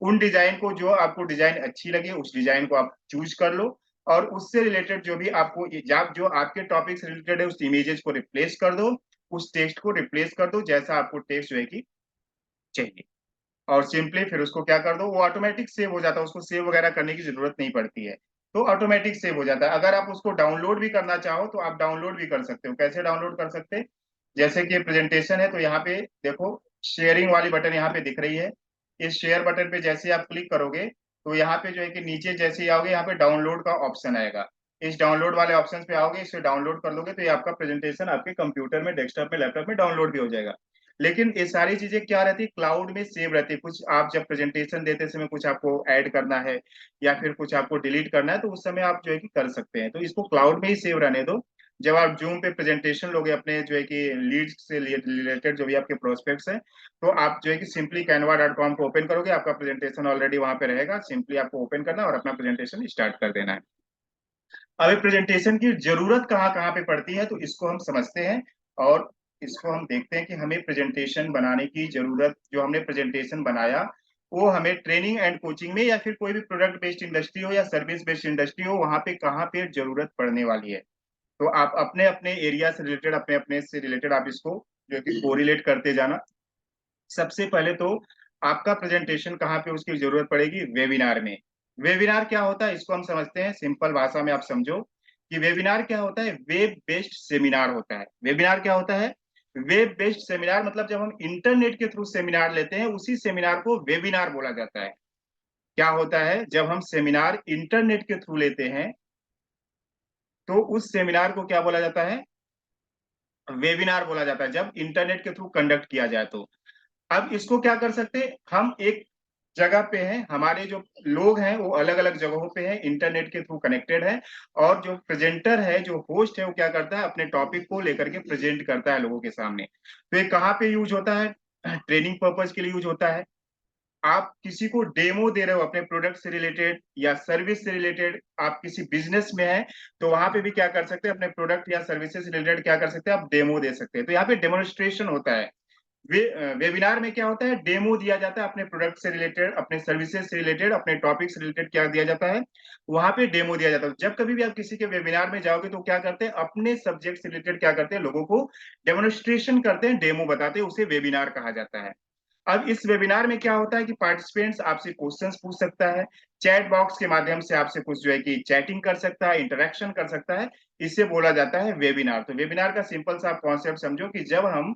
उन डिजाइन को, जो आपको डिजाइन अच्छी लगे उस डिजाइन को आप चूज कर लो, और उससे रिलेटेड जो भी आपको जो आपके टॉपिक से रिलेटेड है उस इमेजेस को रिप्लेस कर दो, उस टेक्स्ट को रिप्लेस कर दो जैसा आपको टेक्स्ट जो है कि चाहिए। और सिंपली फिर उसको क्या कर दो, वो ऑटोमेटिक सेव हो जाता है, उसको सेव वगैरह करने की जरूरत नहीं पड़ती है। तो ऑटोमेटिक सेव हो जाता है। अगर आप उसको डाउनलोड भी करना चाहो तो आप डाउनलोड भी कर सकते हो। कैसे डाउनलोड कर सकते हैं, जैसे कि प्रेजेंटेशन है तो यहाँ पे देखो शेयरिंग वाली बटन यहाँ पे दिख रही है। इस शेयर बटन पे जैसे आप क्लिक करोगे तो यहाँ पे जो है कि नीचे जैसे ही आओगे यहाँ पे डाउनलोड का ऑप्शन आएगा। इस डाउनलोड वाले ऑप्शन पे आओगे, इसे डाउनलोड कर लोगे तो ये आपका प्रेजेंटेशन आपके कंप्यूटर में, डेस्कटॉप में, लैपटॉप में डाउनलोड भी हो जाएगा। लेकिन ये सारी चीजें क्या रहती है, क्लाउड में सेव रहती है। कुछ आप जब प्रेजेंटेशन देते समय कुछ आपको ऐड करना है या फिर कुछ आपको डिलीट करना है तो उस समय आप जो है कि कर सकते हैं। तो इसको क्लाउड में ही सेव रहने दो। जब आप जूम पे प्रेजेंटेशन लोगे अपने जो है कि लीड से रिलेटेड जो भी आपके प्रोस्पेक्ट्स हैं, तो आप जो है कि सिंपली canva.com को ओपन करोगे, आपका प्रेजेंटेशन ऑलरेडी वहां पे रहेगा। सिंपली आपको ओपन करना और अपना प्रेजेंटेशन स्टार्ट कर देना है। अब प्रेजेंटेशन की जरूरत कहाँ कहाँ पे पड़ती है तो इसको हम समझते हैं। और इसको हम देखते हैं कि हमें प्रेजेंटेशन बनाने की जरूरत, जो हमने प्रेजेंटेशन बनाया वो हमें ट्रेनिंग एंड कोचिंग में या फिर कोई भी प्रोडक्ट बेस्ड इंडस्ट्री हो या सर्विस बेस्ड इंडस्ट्री हो, वहां पे कहाँ पे जरूरत पड़ने वाली है। तो आप अपने अपने एरिया से रिलेटेड, अपने अपने से रिलेटेड आप इसको जो कि कोरिलेट करते जाना। सबसे पहले तो आपका प्रेजेंटेशन कहाँ पे उसकी जरूरत पड़ेगी, वेबिनार में। वेबिनार क्या होता है इसको हम समझते हैं, सिंपल भाषा में आप समझो कि वेबिनार क्या होता है, वेब बेस्ड सेमिनार होता है। वेबिनार क्या होता है, वेब बेस्ड सेमिनार, मतलब जब हम इंटरनेट के थ्रू सेमिनार लेते हैं उसी सेमिनार को वेबिनार बोला जाता है। क्या होता है, जब हम सेमिनार इंटरनेट के थ्रू लेते हैं तो उस सेमिनार को क्या बोला जाता है, वेबिनार बोला जाता है, जब इंटरनेट के थ्रू कंडक्ट किया जाए तो। अब इसको क्या कर सकते हैं, हम एक जगह पे हैं, हमारे जो लोग हैं वो अलग अलग जगहों पे हैं, इंटरनेट के थ्रू कनेक्टेड है, और जो प्रेजेंटर है, जो होस्ट है, वो क्या करता है, अपने टॉपिक को लेकर के प्रेजेंट करता है लोगों के सामने। तो ये कहाँ पे यूज होता है, ट्रेनिंग पर्पज के लिए यूज होता है। आप किसी को डेमो दे रहे हो अपने प्रोडक्ट से रिलेटेड या सर्विस से रिलेटेड, आप किसी बिजनेस में है तो वहां पे भी क्या कर सकते हैं, अपने प्रोडक्ट या सर्विसेज से रिलेटेड क्या कर सकते हैं, आप डेमो दे सकते हैं। तो यहाँ पे डेमोन्स्ट्रेशन होता है। वेबिनार में क्या होता है, डेमो दिया जाता है अपने प्रोडक्ट से रिलेटेड, अपने सर्विसेज से रिलेटेड, अपने टॉपिक से रिलेटेड क्या दिया जाता है, वहां पे डेमो दिया जाता है। जब कभी भी आप किसी के वेबिनार में जाओगे तो क्या करते हैं, अपने सब्जेक्ट से रिलेटेड क्या करते हैं, लोगों को डेमोन्स्ट्रेशन करते हैं, डेमो बताते हैं, उसे वेबिनार कहा जाता है। अब इस वेबिनार में क्या होता है कि पार्टिसिपेंट्स आपसे क्वेश्चंस पूछ सकता है, चैट बॉक्स के माध्यम से आपसे कुछ जो है कि चैटिंग कर सकता है, इंटरेक्शन कर सकता है, इसे बोला जाता है वेबिनार। तो वेबिनार का सिंपल सा आप कॉन्सेप्ट समझो कि जब हम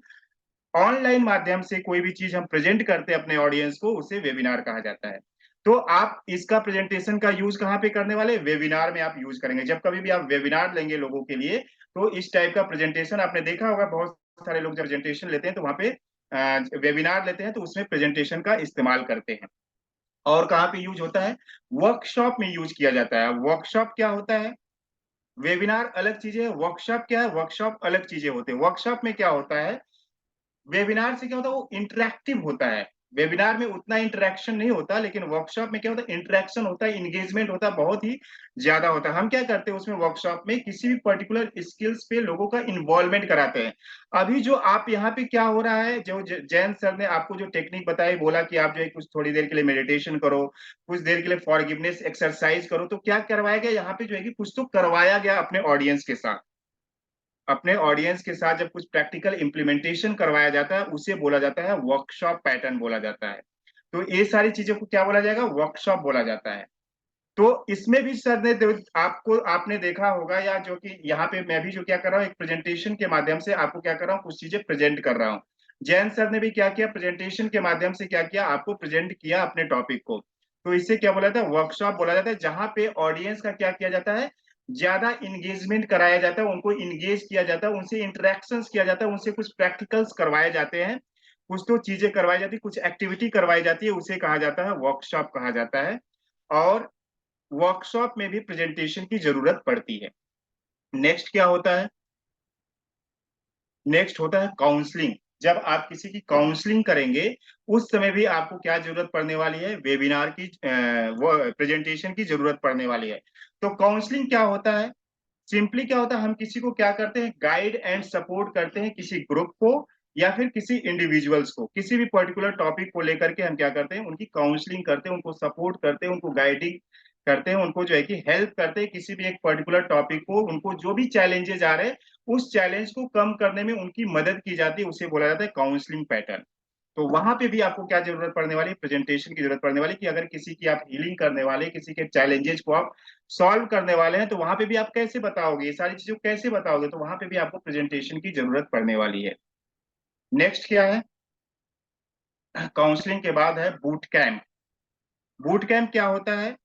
ऑनलाइन माध्यम से कोई भी चीज हम प्रेजेंट करते हैं अपने ऑडियंस को, उसे वेबिनार कहा जाता है। तो आप इसका प्रेजेंटेशन का यूज कहाँ पे करने वाले, वेबिनार में आप यूज करेंगे। जब कभी भी आप वेबिनार लेंगे लोगों के लिए तो इस टाइप का प्रेजेंटेशन आपने देखा होगा, बहुत सारे लोग जब प्रेजेंटेशन लेते हैं तो वहां पे वेबिनार लेते हैं तो उसमें प्रेजेंटेशन का इस्तेमाल करते हैं। और कहाँ पे यूज होता है, वर्कशॉप में यूज किया जाता है। वर्कशॉप क्या होता है, वेबिनार अलग चीजें है, वर्कशॉप क्या है, वर्कशॉप अलग चीजें होते हैं। वर्कशॉप में क्या होता है, वेबिनार से क्या होता है, वो इंटरेक्टिव होता है। वेबिनार में उतना इंटरेक्शन नहीं होता, लेकिन वर्कशॉप में क्या होता है, इंटरेक्शन होता है, इंगेजमेंट होता है, बहुत ही ज्यादा होता है। हम क्या करते हैं उसमें, वर्कशॉप में किसी भी पर्टिकुलर स्किल्स पे लोगों का इन्वॉल्वमेंट कराते हैं। अभी जो आप यहाँ पे क्या हो रहा है, जो जैन सर ने आपको जो टेक्निक बताई, बोला कि आप जो है कुछ थोड़ी देर के लिए मेडिटेशन करो, कुछ देर के लिए फॉरगिवनेस एक्सरसाइज करो, तो क्या करवाया गया यहाँ पे, जो है कि कुछ तो करवाया गया अपने ऑडियंस के साथ। अपने ऑडियंस के साथ जब कुछ प्रैक्टिकल इंप्लीमेंटेशन करवाया जाता है उसे बोला जाता है वर्कशॉप पैटर्न बोला जाता है। तो ये सारी चीजों को क्या बोला जाएगा, वर्कशॉप बोला जाता है। तो इसमें भी सर ने आपको, आपने देखा होगा, या जो कि यहाँ पे मैं भी जो क्या कर रहा हूँ, एक प्रेजेंटेशन के माध्यम से आपको क्या कर रहा हूँ, कुछ चीजें प्रेजेंट कर रहा हूँ। जैन सर ने भी क्या किया, प्रेजेंटेशन के माध्यम से क्या किया, आपको प्रेजेंट किया अपने टॉपिक को। तो इसे क्या बोला जाता है, वर्कशॉप बोला जाता है, जहां पे ऑडियंस का क्या किया जाता है, ज्यादा इंगेजमेंट कराया जाता है, उनको इंगेज किया जाता है, उनसे इंटरेक्शंस किया जाता है, उनसे कुछ प्रैक्टिकल्स करवाए जाते हैं, कुछ तो चीजें करवाई जाती है, कुछ एक्टिविटी करवाई जाती है, उसे कहा जाता है वर्कशॉप कहा जाता है। और वर्कशॉप में भी प्रेजेंटेशन की जरूरत पड़ती है। नेक्स्ट क्या होता है, नेक्स्ट होता है काउंसलिंग। जब आप किसी की काउंसलिंग करेंगे उस समय भी आपको क्या जरूरत पड़ने वाली है, वेबिनार की प्रेजेंटेशन की जरूरत पड़ने वाली है। तो काउंसलिंग क्या होता है, सिंपली क्या होता है, हम किसी को क्या करते हैं, गाइड एंड सपोर्ट करते हैं, किसी ग्रुप को या फिर किसी इंडिविजुअल्स को, किसी भी पर्टिकुलर टॉपिक को लेकर के हम क्या करते हैं, उनकी काउंसलिंग करते हैं, उनको सपोर्ट करते हैं, उनको गाइडिंग करते हैं, उनको जो है कि हेल्प करते हैं, किसी भी एक पर्टिकुलर टॉपिक को, उनको जो भी चैलेंजेस आ रहे हैं उस चैलेंज को कम करने में उनकी मदद की जाती है, उसे बोला जाता है काउंसलिंग पैटर्न। तो वहां पे भी आपको क्या जरूरत पड़ने वाली, प्रेजेंटेशन की जरूरत पड़ने वाली, कि अगर किसी की आप हीलिंग करने वाले, किसी के चैलेंजेस को आप सॉल्व करने वाले हैं, तो वहां पे भी आप कैसे बताओगे, ये सारी चीजों को कैसे बताओगे, तो वहां पे भी आपको प्रेजेंटेशन की जरूरत पड़ने वाली है। नेक्स्ट क्या है, काउंसलिंग के बाद है बूट कैंप। बूट कैंप क्या होता है,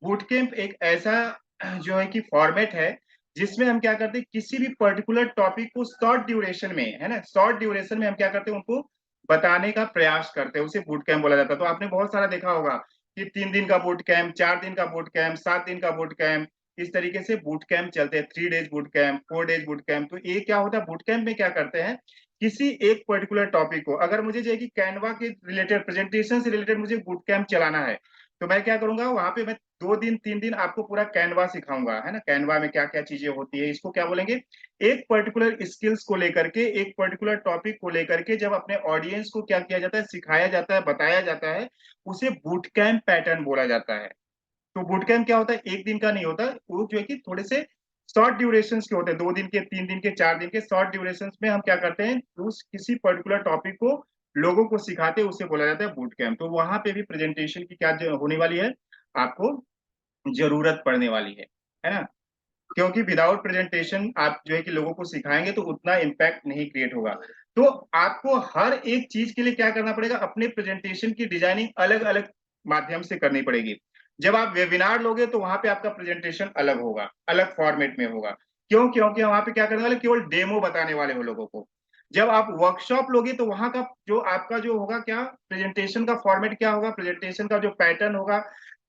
बूट कैंप एक ऐसा जो है कि फॉर्मेट है जिसमें हम क्या करते हैं, किसी भी पर्टिकुलर टॉपिक को शॉर्ट ड्यूरेशन में, है ना, शॉर्ट ड्यूरेशन में हम क्या करते हैं, उनको बताने का प्रयास करते हैं, उसे बूट कैंप बोला जाता है। तो आपने बहुत सारा देखा होगा कि 3 दिन का बूट कैंप, 4 दिन का बूट कैंप, 7 दिन का बूट कैंप, इस तरीके से बूट कैंप चलते हैं, 3 days boot camp, 4 days boot camp. तो ये क्या होता है, बूट कैंप में क्या करते हैं, किसी एक पर्टिकुलर टॉपिक को, अगर मुझे जो है कि कैनवा के रिलेटेड, प्रेजेंटेशन से रिलेटेड मुझे बूट कैंप चलाना है, तो मैं क्या करूंगा, वहां पे मैं 2 दिन 3 दिन आपको पूरा कैनवा सिखाऊंगा, है ना, कैनवा में क्या क्या चीजें होती है, इसको क्या बोलेंगे, एक पर्टिकुलर स्किल्स को लेकर के, एक पर्टिकुलर टॉपिक को लेकर के जब अपने ऑडियंस को क्या किया जाता है, सिखाया जाता है, बताया जाता है, उसे बूट कैंप पैटर्न बोला जाता है। तो बूट कैंप क्या होता है, एक दिन का नहीं होता, वो जो है कि थोड़े से शॉर्ट ड्यूरेशन के होते हैं, 2 दिन के, 3 दिन के, 4 दिन के शॉर्ट ड्यूरेशन में हम क्या करते हैं, उस किसी पर्टिकुलर टॉपिक को लोगों को सिखाते हैं, उसे बोला जाता है बूट कैंप। तो वहां पे भी प्रेजेंटेशन की क्या होने वाली है, आपको जरूरत पड़ने वाली है ना, क्योंकि विदाउट प्रेजेंटेशन आप जो है कि लोगों को सिखाएंगे तो उतना इम्पैक्ट नहीं क्रिएट होगा। तो आपको हर एक चीज के लिए क्या करना पड़ेगा, अपने प्रेजेंटेशन की डिजाइनिंग अलग अलग माध्यम से करनी पड़ेगी। जब आप वेबिनार लोगे तो वहां पे आपका प्रेजेंटेशन अलग होगा, अलग फॉर्मेट में होगा। क्यों, क्योंकि वहां पे क्या करने वाले, केवल डेमो बताने वाले हो लोगों को। जब आप वर्कशॉप लोगे तो वहां का जो आपका जो होगा, क्या प्रेजेंटेशन का फॉर्मेट क्या होगा, प्रेजेंटेशन का जो पैटर्न होगा,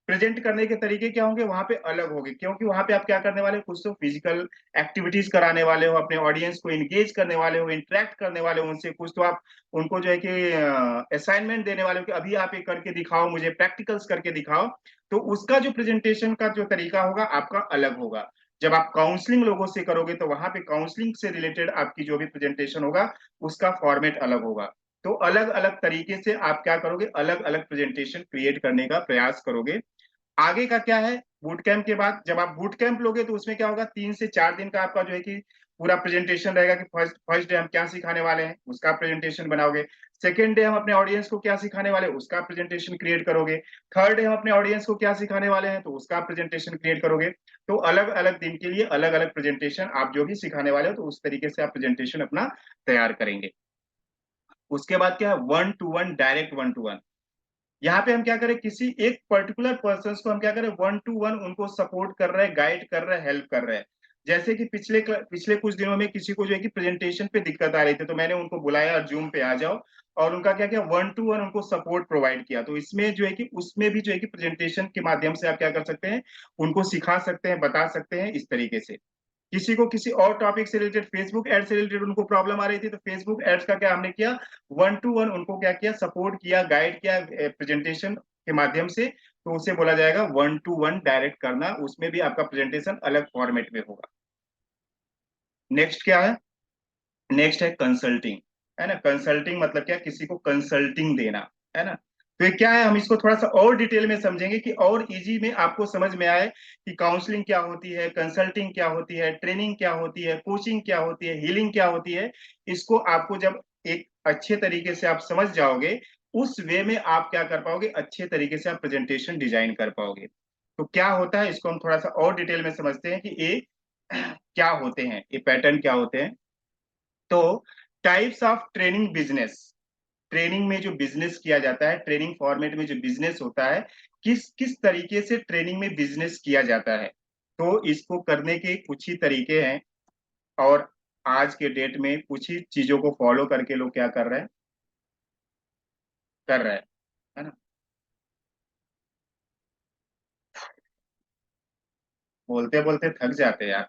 प्रेजेंट करने के तरीके क्या होंगे, वहां पे अलग होंगे। क्योंकि वहां पे आप क्या करने वाले हो, कुछ तो फिजिकल एक्टिविटीज कराने वाले हो, अपने ऑडियंस को इंगेज करने वाले हो, इंटरेक्ट करने वाले हो उनसे, कुछ तो आप उनको जो है कि असाइनमेंट देने वाले हो कि अभी आप ये करके दिखाओ, मुझे प्रैक्टिकल्स करके दिखाओ। तो उसका जो प्रेजेंटेशन का जो तरीका होगा आपका अलग होगा। जब आप काउंसलिंग लोगों से करोगे तो वहां पे काउंसलिंग से रिलेटेड आपकी जो भी प्रेजेंटेशन होगा उसका फॉर्मेट अलग होगा। तो अलग अलग तरीके से आप क्या करोगे, अलग अलग प्रेजेंटेशन क्रिएट करने का प्रयास करोगे। आगे का क्या है, बूट कैंप के बाद जब आप बूट कैंप लोगे तो उसमें क्या होगा, 3 से 4 दिन का आपका जो है कि पूरा प्रेजेंटेशन रहेगा कि फर्स्ट डे हम क्या सिखाने वाले हैं उसका प्रेजेंटेशन बनाओगे, सेकेंड डे हम अपने ऑडियंस को क्या सिखाने वाले हैं उसका प्रेजेंटेशन क्रिएट करोगे, थर्ड डे हम अपने ऑडियंस को क्या सिखाने वाले हैं तो उसका प्रेजेंटेशन क्रिएट करोगे। तो अलग अलग दिन के लिए अलग अलग प्रेजेंटेशन, आप जो भी सिखाने वाले हो तो उस तरीके से आप प्रेजेंटेशन अपना तैयार करेंगे। उसके बाद क्या है, 1 to 1 डायरेक्ट 1 to 1। यहाँ पे हम क्या करें, किसी एक पर्टिकुलर पर्सन को हम क्या करें, 1 to 1 उनको सपोर्ट कर रहे हैं, गाइड कर रहे हैं, हेल्प कर रहे हैं। जैसे कि पिछले कुछ दिनों में किसी को जो है कि प्रेजेंटेशन पे दिक्कत आ रही थी तो मैंने उनको बुलाया जूम पे आ जाओ, और उनका क्या किया, 1 to 1 उनको सपोर्ट प्रोवाइड किया। तो इसमें जो है कि उसमें भी जो है कि प्रेजेंटेशन के माध्यम से आप क्या कर सकते हैं, उनको सिखा सकते हैं, बता सकते हैं, इस तरीके से। किसी को किसी और टॉपिक से रिलेटेड, फेसबुक एड से रिलेटेड उनको प्रॉब्लम आ रही थी तो फेसबुक एड्स का क्या हमने किया, 1 to 1 उनको क्या किया, सपोर्ट किया, गाइड किया प्रेजेंटेशन के माध्यम से। तो उसे बोला जाएगा 1 to 1 डायरेक्ट करना, उसमें भी आपका प्रेजेंटेशन अलग फॉर्मेट में होगा। नेक्स्ट क्या है, नेक्स्ट है कंसल्टिंग, है ना। कंसल्टिंग मतलब क्या, किसी को कंसल्टिंग देना, है ना। तो ये क्या है, हम इसको थोड़ा सा और डिटेल में समझेंगे कि और इजी में आपको समझ में आए कि काउंसलिंग क्या होती है, कंसल्टिंग क्या होती है, ट्रेनिंग क्या होती है, कोचिंग क्या होती है, हीलिंग क्या होती है। इसको आपको जब एक अच्छे तरीके से आप समझ जाओगे, उस वे में आप क्या कर पाओगे, अच्छे तरीके से आप प्रेजेंटेशन डिजाइन कर पाओगे। तो क्या होता है, इसको हम थोड़ा सा और डिटेल में समझते हैं कि ये क्या होते हैं, ये पैटर्न क्या होते हैं। तो types of training business, training में जो बिजनेस किया जाता है, ट्रेनिंग फॉर्मेट में जो बिजनेस होता है, किस किस तरीके से ट्रेनिंग में बिजनेस किया जाता है। तो इसको करने के कुछ ही तरीके हैं, और आज के डेट में कुछ ही चीजों को फॉलो करके लोग क्या कर रहे हैं, कर रहे हैं, है ना। बोलते बोलते थक जाते हैं यार।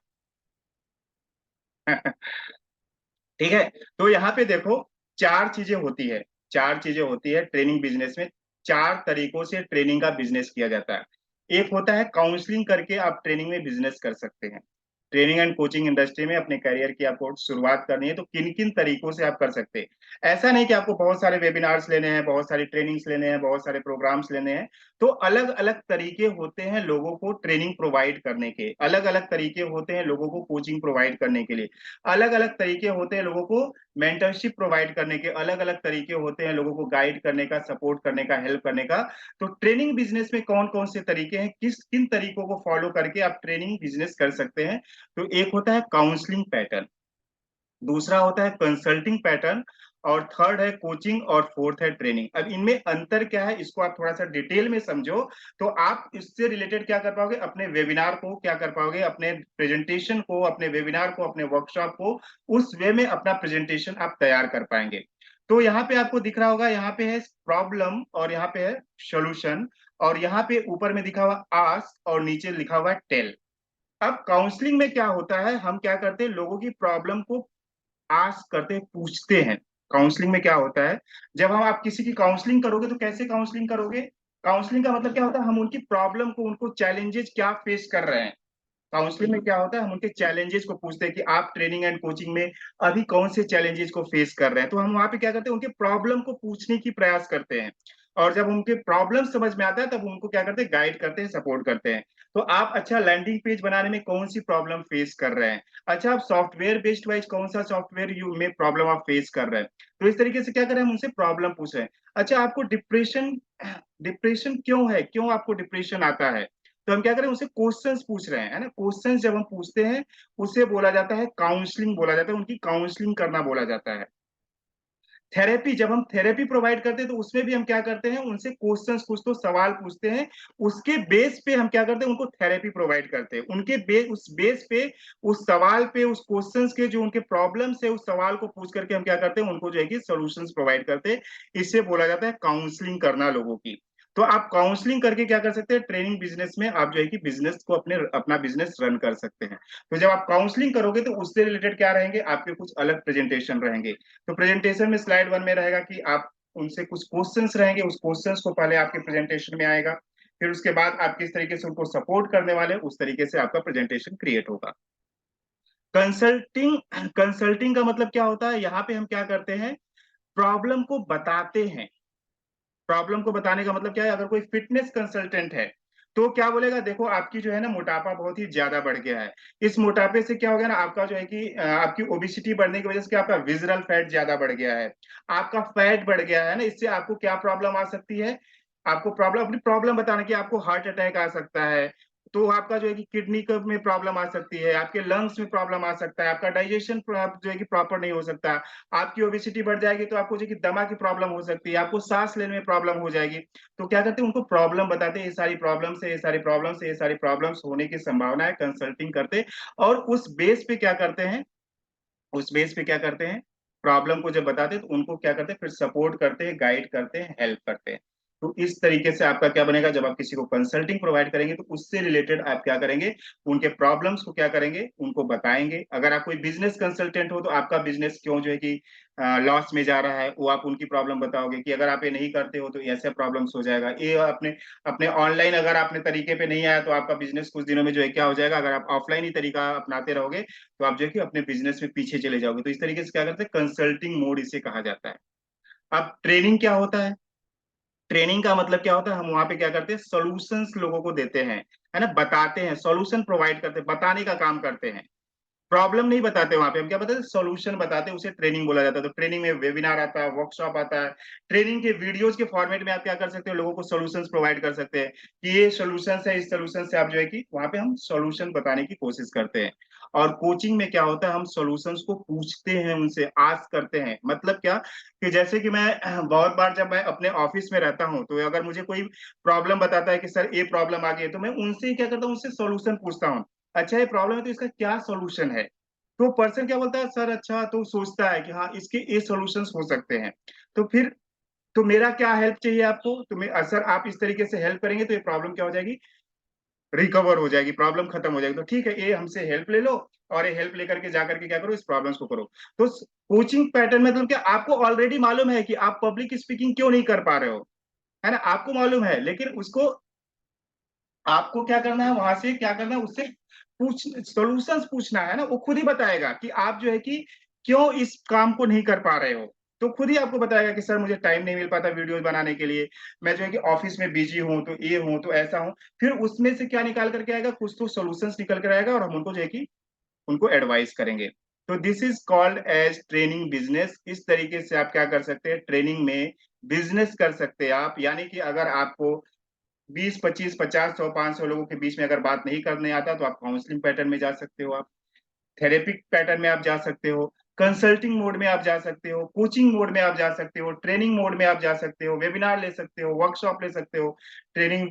ठीक है, तो यहाँ पे देखो, 4 चीजें होती है, 4 चीजें होती है ट्रेनिंग बिजनेस में। 4 तरीकों से ट्रेनिंग का बिजनेस किया जाता है। एक होता है काउंसलिंग करके आप ट्रेनिंग में बिजनेस कर सकते हैं। ट्रेनिंग एंड कोचिंग इंडस्ट्री में अपने करियर की आपको शुरुआत करनी है तो किन किन तरीकों से आप कर सकते हैं। ऐसा नहीं कि आपको बहुत सारे वेबिनार्स लेने हैं, बहुत सारी ट्रेनिंग्स लेने हैं, बहुत सारे प्रोग्राम्स लेने हैं। तो अलग अलग तरीके होते हैं लोगों को ट्रेनिंग प्रोवाइड करने के, अलग अलग तरीके होते हैं लोगों को कोचिंग प्रोवाइड करने के लिए, अलग अलग तरीके होते हैं लोगों को मेंटरशिप प्रोवाइड करने के, अलग अलग तरीके होते हैं लोगों को गाइड करने का, सपोर्ट करने का, हेल्प करने का। तो ट्रेनिंग बिजनेस में कौन कौन से तरीके हैं, किस किन तरीकों को फॉलो करके आप ट्रेनिंग बिजनेस कर सकते हैं। तो एक होता है काउंसलिंग पैटर्न, दूसरा होता है कंसल्टिंग पैटर्न, और थर्ड है कोचिंग, और फोर्थ है ट्रेनिंग। अब इनमें अंतर क्या है, इसको आप थोड़ा सा डिटेल में समझो तो आप इससे रिलेटेड क्या कर पाओगे, अपने वेबिनार को क्या कर पाओगे, अपने प्रेजेंटेशन को, अपने वेबिनार को, अपने वर्कशॉप को उस वे में अपना प्रेजेंटेशन आप तैयार कर पाएंगे। तो यहाँ पे आपको दिख रहा होगा, यहाँ पे है प्रॉब्लम और यहाँ पे है सोल्यूशन, और यहाँ पे ऊपर में दिखा हुआ आस्क और नीचे लिखा हुआ टेल। अब काउंसलिंग में क्या होता है, हम क्या करते हैं, लोगों की प्रॉब्लम को आस्क करते हैं, पूछते हैं। काउंसलिंग में क्या होता है, जब हम आप किसी की काउंसलिंग करोगे तो कैसे काउंसलिंग करोगे, काउंसलिंग का मतलब क्या होता है, हम उनकी प्रॉब्लम को, उनको चैलेंजेस क्या फेस कर रहे हैं। काउंसलिंग में क्या होता है, हम उनके चैलेंजेस को पूछते हैं कि आप ट्रेनिंग एंड कोचिंग में अभी कौन से चैलेंजेस को फेस कर रहे हैं। तो हम वहां पे क्या करते हैं, उनके प्रॉब्लम को पूछने की प्रयास करते हैं, और जब उनके प्रॉब्लम समझ में आता है तब उनको क्या करते हैं, गाइड करते हैं, सपोर्ट करते हैं। तो आप अच्छा लैंडिंग पेज बनाने में कौन सी प्रॉब्लम फेस कर रहे हैं, अच्छा आप सॉफ्टवेयर बेस्ड वाइज कौन सा सॉफ्टवेयर यू में प्रॉब्लम आप फेस कर रहे हैं। तो इस तरीके से क्या करें, हम उनसे प्रॉब्लम पूछ रहे हैं। अच्छा आपको डिप्रेशन डिप्रेशन क्यों है, क्यों आपको डिप्रेशन आता है, तो हम क्या करें, उनसे क्वेश्चंस पूछ रहे हैं, है ना। क्वेश्चंस जब हम पूछते हैं उसे बोला जाता है काउंसलिंग, बोला जाता है, उनकी काउंसलिंग करना बोला जाता है। थेरेपी, जब हम थेरेपी प्रोवाइड करते हैं तो उसमें भी हम क्या करते हैं, उनसे क्वेश्चंस, कुछ तो सवाल पूछते हैं, उसके बेस पे हम क्या करते हैं, उनको थेरेपी प्रोवाइड करते हैं। उनके उस बेस पे, उस सवाल पे, उस क्वेश्चंस के जो उनके प्रॉब्लम्स है, उस सवाल को पूछ करके हम क्या करते हैं, उनको जो है कि सॉल्यूशंस प्रोवाइड करते हैं। इससे बोला जाता है काउंसलिंग करना लोगों की। तो आप काउंसलिंग करके क्या कर सकते हैं, ट्रेनिंग बिजनेस में आप जो है कि बिजनेस को अपना बिजनेस रन कर सकते हैं। तो जब आप काउंसलिंग करोगे तो उससे रिलेटेड क्या रहेंगे, आपके कुछ अलग प्रेजेंटेशन रहेंगे। तो प्रेजेंटेशन में स्लाइड 1 में रहेगा कि आप उनसे कुछ क्वेश्चंस रहेंगे, उस क्वेश्चंस को पहले आपके प्रेजेंटेशन में आएगा, फिर उसके बाद आप किस तरीके से उनको सपोर्ट करने वाले हैं, उस तरीके से आपका प्रेजेंटेशन क्रिएट होगा। कंसल्टिंग, कंसल्टिंग का मतलब क्या होता है, यहाँ पे हम क्या करते हैं, प्रॉब्लम को बताते हैं। प्रॉब्लम को बताने का मतलब क्या है, अगर कोई फिटनेस कंसल्टेंट है तो क्या बोलेगा, देखो आपकी जो है ना मोटापा बहुत ही ज्यादा बढ़ गया है। इस मोटापे से क्या हो गया ना, आपका जो है कि आपकी ओबिसिटी बढ़ने की वजह से क्या, आपका विजरल फैट ज्यादा बढ़ गया है, आपका फैट बढ़ गया है ना। इससे आपको क्या प्रॉब्लम आ सकती है, आपको प्रॉब्लम, अपनी प्रॉब्लम बताने की, आपको हार्ट अटैक आ सकता है, तो आपका जो है कि किडनी कब में प्रॉब्लम आ सकती है, आपके लंग्स में प्रॉब्लम आ सकता है, आपका डाइजेशन जो है कि प्रॉपर नहीं हो सकता, आपकी ओबेसिटी बढ़ जाएगी तो आपको जो कि दमा की प्रॉब्लम हो सकती है, आपको सांस लेने में प्रॉब्लम हो जाएगी। तो क्या करते हैं, उनको प्रॉब्लम बताते हैं, ये सारी प्रॉब्लम्स है, ये सारी प्रॉब्लम्स है, ये सारी प्रॉब्लम्स होने की संभावना है, कंसल्टिंग करते। और उस बेस पे क्या करते हैं, उस बेस पे क्या करते हैं, प्रॉब्लम को जब बताते हैं तो उनको क्या करते हैं, फिर सपोर्ट करते हैं, गाइड करते हैं, हेल्प करते हैं। तो इस तरीके से आपका क्या बनेगा, जब आप किसी को कंसल्टिंग प्रोवाइड करेंगे तो उससे रिलेटेड आप क्या करेंगे, उनके प्रॉब्लम्स को क्या करेंगे, उनको बताएंगे। अगर आप कोई बिजनेस कंसल्टेंट हो तो आपका बिजनेस क्यों जो है कि लॉस में जा रहा है, वो आप उनकी प्रॉब्लम बताओगे कि अगर आप ये नहीं करते हो तो ऐसे प्रॉब्लम्स हो जाएगा। ये अपने अपने ऑनलाइन अगर आपने तरीके पे नहीं आया तो आपका बिजनेस कुछ दिनों में जो है क्या हो जाएगा, अगर आप ऑफलाइन ही तरीका अपनाते रहोगे तो आप जो है कि अपने बिजनेस में पीछे चले जाओगे। तो इस तरीके से क्या करते हैं, कंसल्टिंग मोड इसे कहा जाता है। अब ट्रेनिंग क्या होता है, ट्रेनिंग का मतलब क्या होता है, हम वहां पे क्या करते हैं, सॉल्यूशंस लोगों को देते हैं, है ना, बताते हैं, सॉल्यूशन प्रोवाइड करते हैं, बताने का काम करते हैं। प्रॉब्लम नहीं बताते, वहां पे हम क्या बताते हैं, सॉल्यूशन बताते हैं, उसे ट्रेनिंग बोला जाता है। तो ट्रेनिंग में वेबिनार आता है, वर्कशॉप आता है, ट्रेनिंग के वीडियोस के फॉर्मेट में आप क्या कर सकते हो, लोगों को सॉल्यूशंस प्रोवाइड कर सकते हैं कि ये सॉल्यूशंस है, इस सॉल्यूशन से आप जो है कि वहां पे हम सॉल्यूशन बताने की कोशिश करते हैं। और कोचिंग में क्या होता है, हम सॉल्यूशंस को पूछते हैं, उनसे आस्क करते हैं। मतलब क्या, कि जैसे कि मैं बहुत बार जब मैं अपने ऑफिस में रहता हूँ तो अगर मुझे कोई प्रॉब्लम बताता है कि सर ये प्रॉब्लम आ गई है, तो मैं उनसे ही क्या करता हूँ, उससे सॉल्यूशन पूछता हूँ। अच्छा ये प्रॉब्लम है तो इसका क्या सॉल्यूशन है, तो पर्सन क्या बोलता है, सर अच्छा, तो सोचता है कि हाँ इसके ये सॉल्यूशंस हो सकते हैं। तो फिर, तो मेरा क्या हेल्प चाहिए आपको, तो मैं सर आप इस तरीके से हेल्प करेंगे तो ये प्रॉब्लम क्या हो जाएगी, रिकवर हो जाएगी, प्रॉब्लम खत्म हो जाएगी। तो ठीक है, ये हमसे हेल्प ले लो, और ये हेल्प लेकर के जाकर के क्या करो, इस प्रॉब्लम्स को करो। तो कोचिंग पैटर्न मतलब क्या, आपको ऑलरेडी मालूम है कि आप पब्लिक स्पीकिंग क्यों नहीं कर पा रहे हो, है ना, आपको मालूम है, लेकिन उसको आपको क्या करना है, वहां से क्या करना है, उससे पूछ, सॉल्यूशंस पूछना है ना, वो खुद ही बताएगा कि आप जो है कि क्यों इस काम को नहीं कर पा रहे हो। तो खुद ही आपको बताएगा कि सर मुझे टाइम नहीं मिल पाता वीडियोस बनाने के लिए, मैं जो है कि ऑफिस में बिजी हूँ, तो ये हूँ, तो ऐसा हूँ। फिर उसमें से क्या निकाल करके आएगा, कुछ तो सॉल्यूशंस निकल कर आएगा, और हम उनको जो है कि उनको एडवाइस करेंगे। तो this is called as training business. इस तरीके से आप क्या कर सकते हैं, ट्रेनिंग में बिजनेस कर सकते हैं आप। यानी कि अगर आपको 20, 25, 50, 100, 500 लोगों के बीच में अगर बात नहीं करने आता तो आप काउंसलिंग पैटर्न में जा सकते हो, आप थेरेपिक पैटर्न में आप जा सकते हो, कंसल्टिंग मोड में आप जा सकते हो, कोचिंग मोड में आप जा सकते हो, ट्रेनिंग मोड में आप जा सकते हो, वेबिनार ले सकते हो, वर्कशॉप ले सकते हो, ट्रेनिंग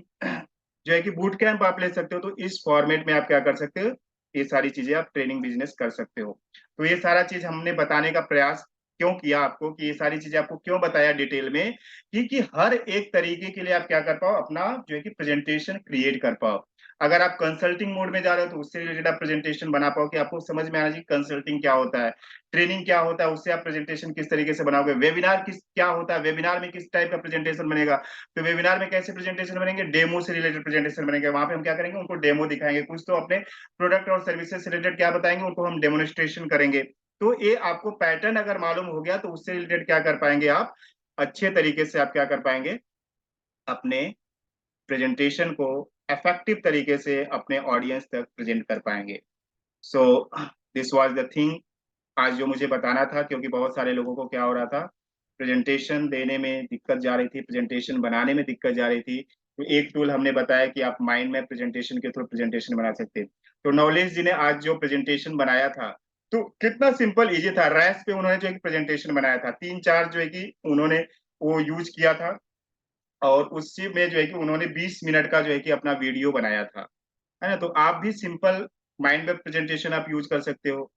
जो है कि बूट कैंप आप ले सकते हो। तो इस फॉर्मेट में आप क्या कर सकते हो, ये सारी चीजें आप ट्रेनिंग बिजनेस कर सकते हो। तो ये सारा चीज हमने बताने का प्रयास क्यों किया आपको, कि ये सारी चीजें आपको क्यों बताया डिटेल में, कि हर एक तरीके के लिए आप क्या कर पाओ, अपना जो है कि प्रेजेंटेशन क्रिएट कर पाओ। अगर आप कंसल्टिंग मोड में जा रहे हो तो उससे रिलेटेड आप प्रेजेंटेशन बना पाओ कि आपको समझ में आना चाहिए कंसल्टिंग क्या होता है, ट्रेनिंग क्या होता है, उससे आप प्रेजेंटेशन किस तरीके से बनाओगे, वेबिनार क्या होता है, वेबिनार में किस टाइप का प्रेजेंटेशन बनेगा। तो वेबिनार में कैसे प्रेजेंटेशन बनेंगे, डेमो से रिलेटेड प्रेजेंटेशन बनेंगे। वहां पे हम क्या करेंगे, उनको डेमो दिखाएंगे, कुछ तो अपने प्रोडक्ट और सर्विसेज से रिलेटेड क्या बताएंगे, उनको हम डेमोन्स्ट्रेशन करेंगे। तो ये आपको पैटर्न अगर मालूम हो गया तो उससे रिलेटेड क्या कर पाएंगे आप, अच्छे तरीके से आप क्या कर पाएंगे, अपने प्रेजेंटेशन को इफेक्टिव तरीके से अपने ऑडियंस तक प्रेजेंट कर पाएंगे। So this was the thing आज जो मुझे बताना था, क्योंकि बहुत सारे लोगों को क्या हो रहा था, प्रेजेंटेशन देने में दिक्कत जा रही थी, प्रेजेंटेशन बनाने में दिक्कत जा रही थी। तो एक टूल हमने बताया कि आप माइंड मैप प्रेजेंटेशन के थ्रू प्रेजेंटेशन बना सकते हैं। तो नॉलेज जी ने आज जो प्रेजेंटेशन बनाया था तो कितना सिंपल इजी था, रैस पे उन्होंने जो एक प्रेजेंटेशन बनाया था, 3-4 जो है कि उन्होंने वो यूज किया था, और उसी में जो है कि उन्होंने 20 मिनट का जो है कि अपना वीडियो बनाया था, है ना। तो आप भी सिंपल माइंड मैप प्रेजेंटेशन आप यूज कर सकते हो,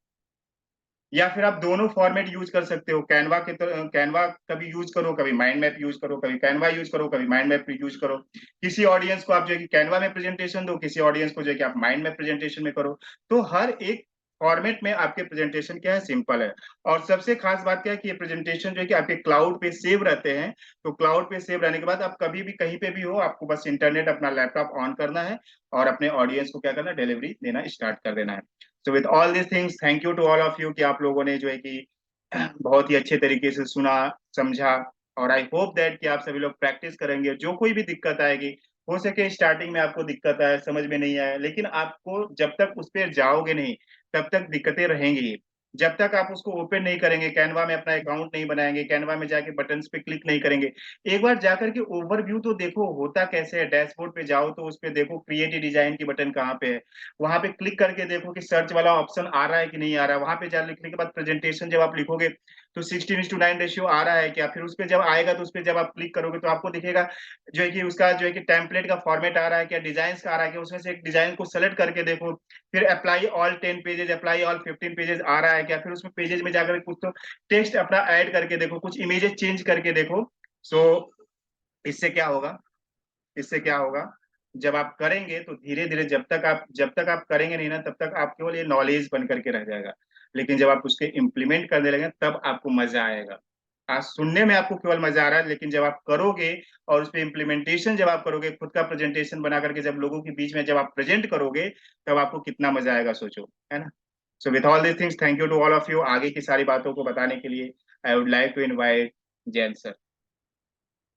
या फिर आप दोनों फॉर्मेट यूज कर सकते हो। कैनवा के कैनवा कभी यूज करो, कभी माइंड मैप यूज करो, कभी कैनवा यूज करो, कभी माइंड मैप यूज करो। किसी ऑडियंस को आप जो है कि कैनवा में प्रेजेंटेशन दो, किसी ऑडियंस को जो है कि आप माइंड मैप प्रेजेंटेशन में करो। तो हर एक फॉर्मेट में आपके प्रेजेंटेशन क्या है, सिंपल है। और सबसे खास बात क्या है कि ये प्रेजेंटेशन जो है कि आपके क्लाउड पे सेव रहते हैं। तो क्लाउड पे सेव रहने के बाद आप कभी भी कहीं पे भी हो, आपको बस इंटरनेट अपना लैपटॉप ऑन करना है और अपने ऑडियंस को क्या करना है, डिलीवरी देना स्टार्ट कर देना है। So with all this things, thank you to all of you कि आप लोगों ने जो है कि बहुत ही अच्छे तरीके से सुना, समझा। और आई होप दैट कि आप सभी लोग प्रैक्टिस करेंगे। जो कोई भी दिक्कत आएगी, हो सके स्टार्टिंग में आपको दिक्कत आए, समझ में नहीं आए, लेकिन आपको जब तक उस पर जाओगे नहीं तब तक दिक्कतें रहेंगी। जब तक आप उसको ओपन नहीं करेंगे, कैनवा में अपना अकाउंट नहीं बनाएंगे, कैनवा में जाके बटन्स पे क्लिक नहीं करेंगे, एक बार जाकर के ओवरव्यू तो देखो होता कैसे है। डैशबोर्ड पे जाओ तो उस पे देखो क्रिएट डिजाइन की बटन कहाँ पे है, वहां पे क्लिक करके देखो कि सर्च वाला ऑप्शन आ रहा है कि नहीं आ रहा है। वहां पे जा लिखने के बाद प्रेजेंटेशन जब आप लिखोगे तो 16:9 रेशियो आ रहा है क्या, फिर उस पे जब आएगा तो उस पे जब आप क्लिक करोगे तो आपको दिखेगा जो है कि उसका जो है कि टेम्पलेट का फॉर्मेट आ रहा है क्या, डिजाइन का आ रहा है क्या, उसमें से एक डिजाइन को सेलेक्ट करके देखो। फिर apply all 10 pages, apply all 15 pages आ रहा है क्या, फिर उसमें पेजेस में जाकर कुछ तो टेक्स्ट अपना ऐड करके देखो, कुछ इमेजेस चेंज करके देखो। सो इससे क्या होगा, इससे क्या होगा, जब आप करेंगे तो धीरे धीरे जब तक आप करेंगे नहीं ना, तब तक आप केवल ये नॉलेज बन करके रह जाएगा। लेकिन जब आप उसके इम्प्लीमेंट करने लगे तब आपको मजा आएगा। आज सुनने में आपको केवल मजा आ रहा है, लेकिन जब आप करोगे और उस पर इम्प्लीमेंटेशन जब आप करोगे, खुद का प्रेजेंटेशन बना करके जब लोगों के बीच में जब आप प्रेजेंट करोगे, तब आपको कितना मजा आएगा सोचो, है ना। So with all this things, thank you to all of you. आगे की सारी बातों को बताने के लिए I would like to invite Jain sir.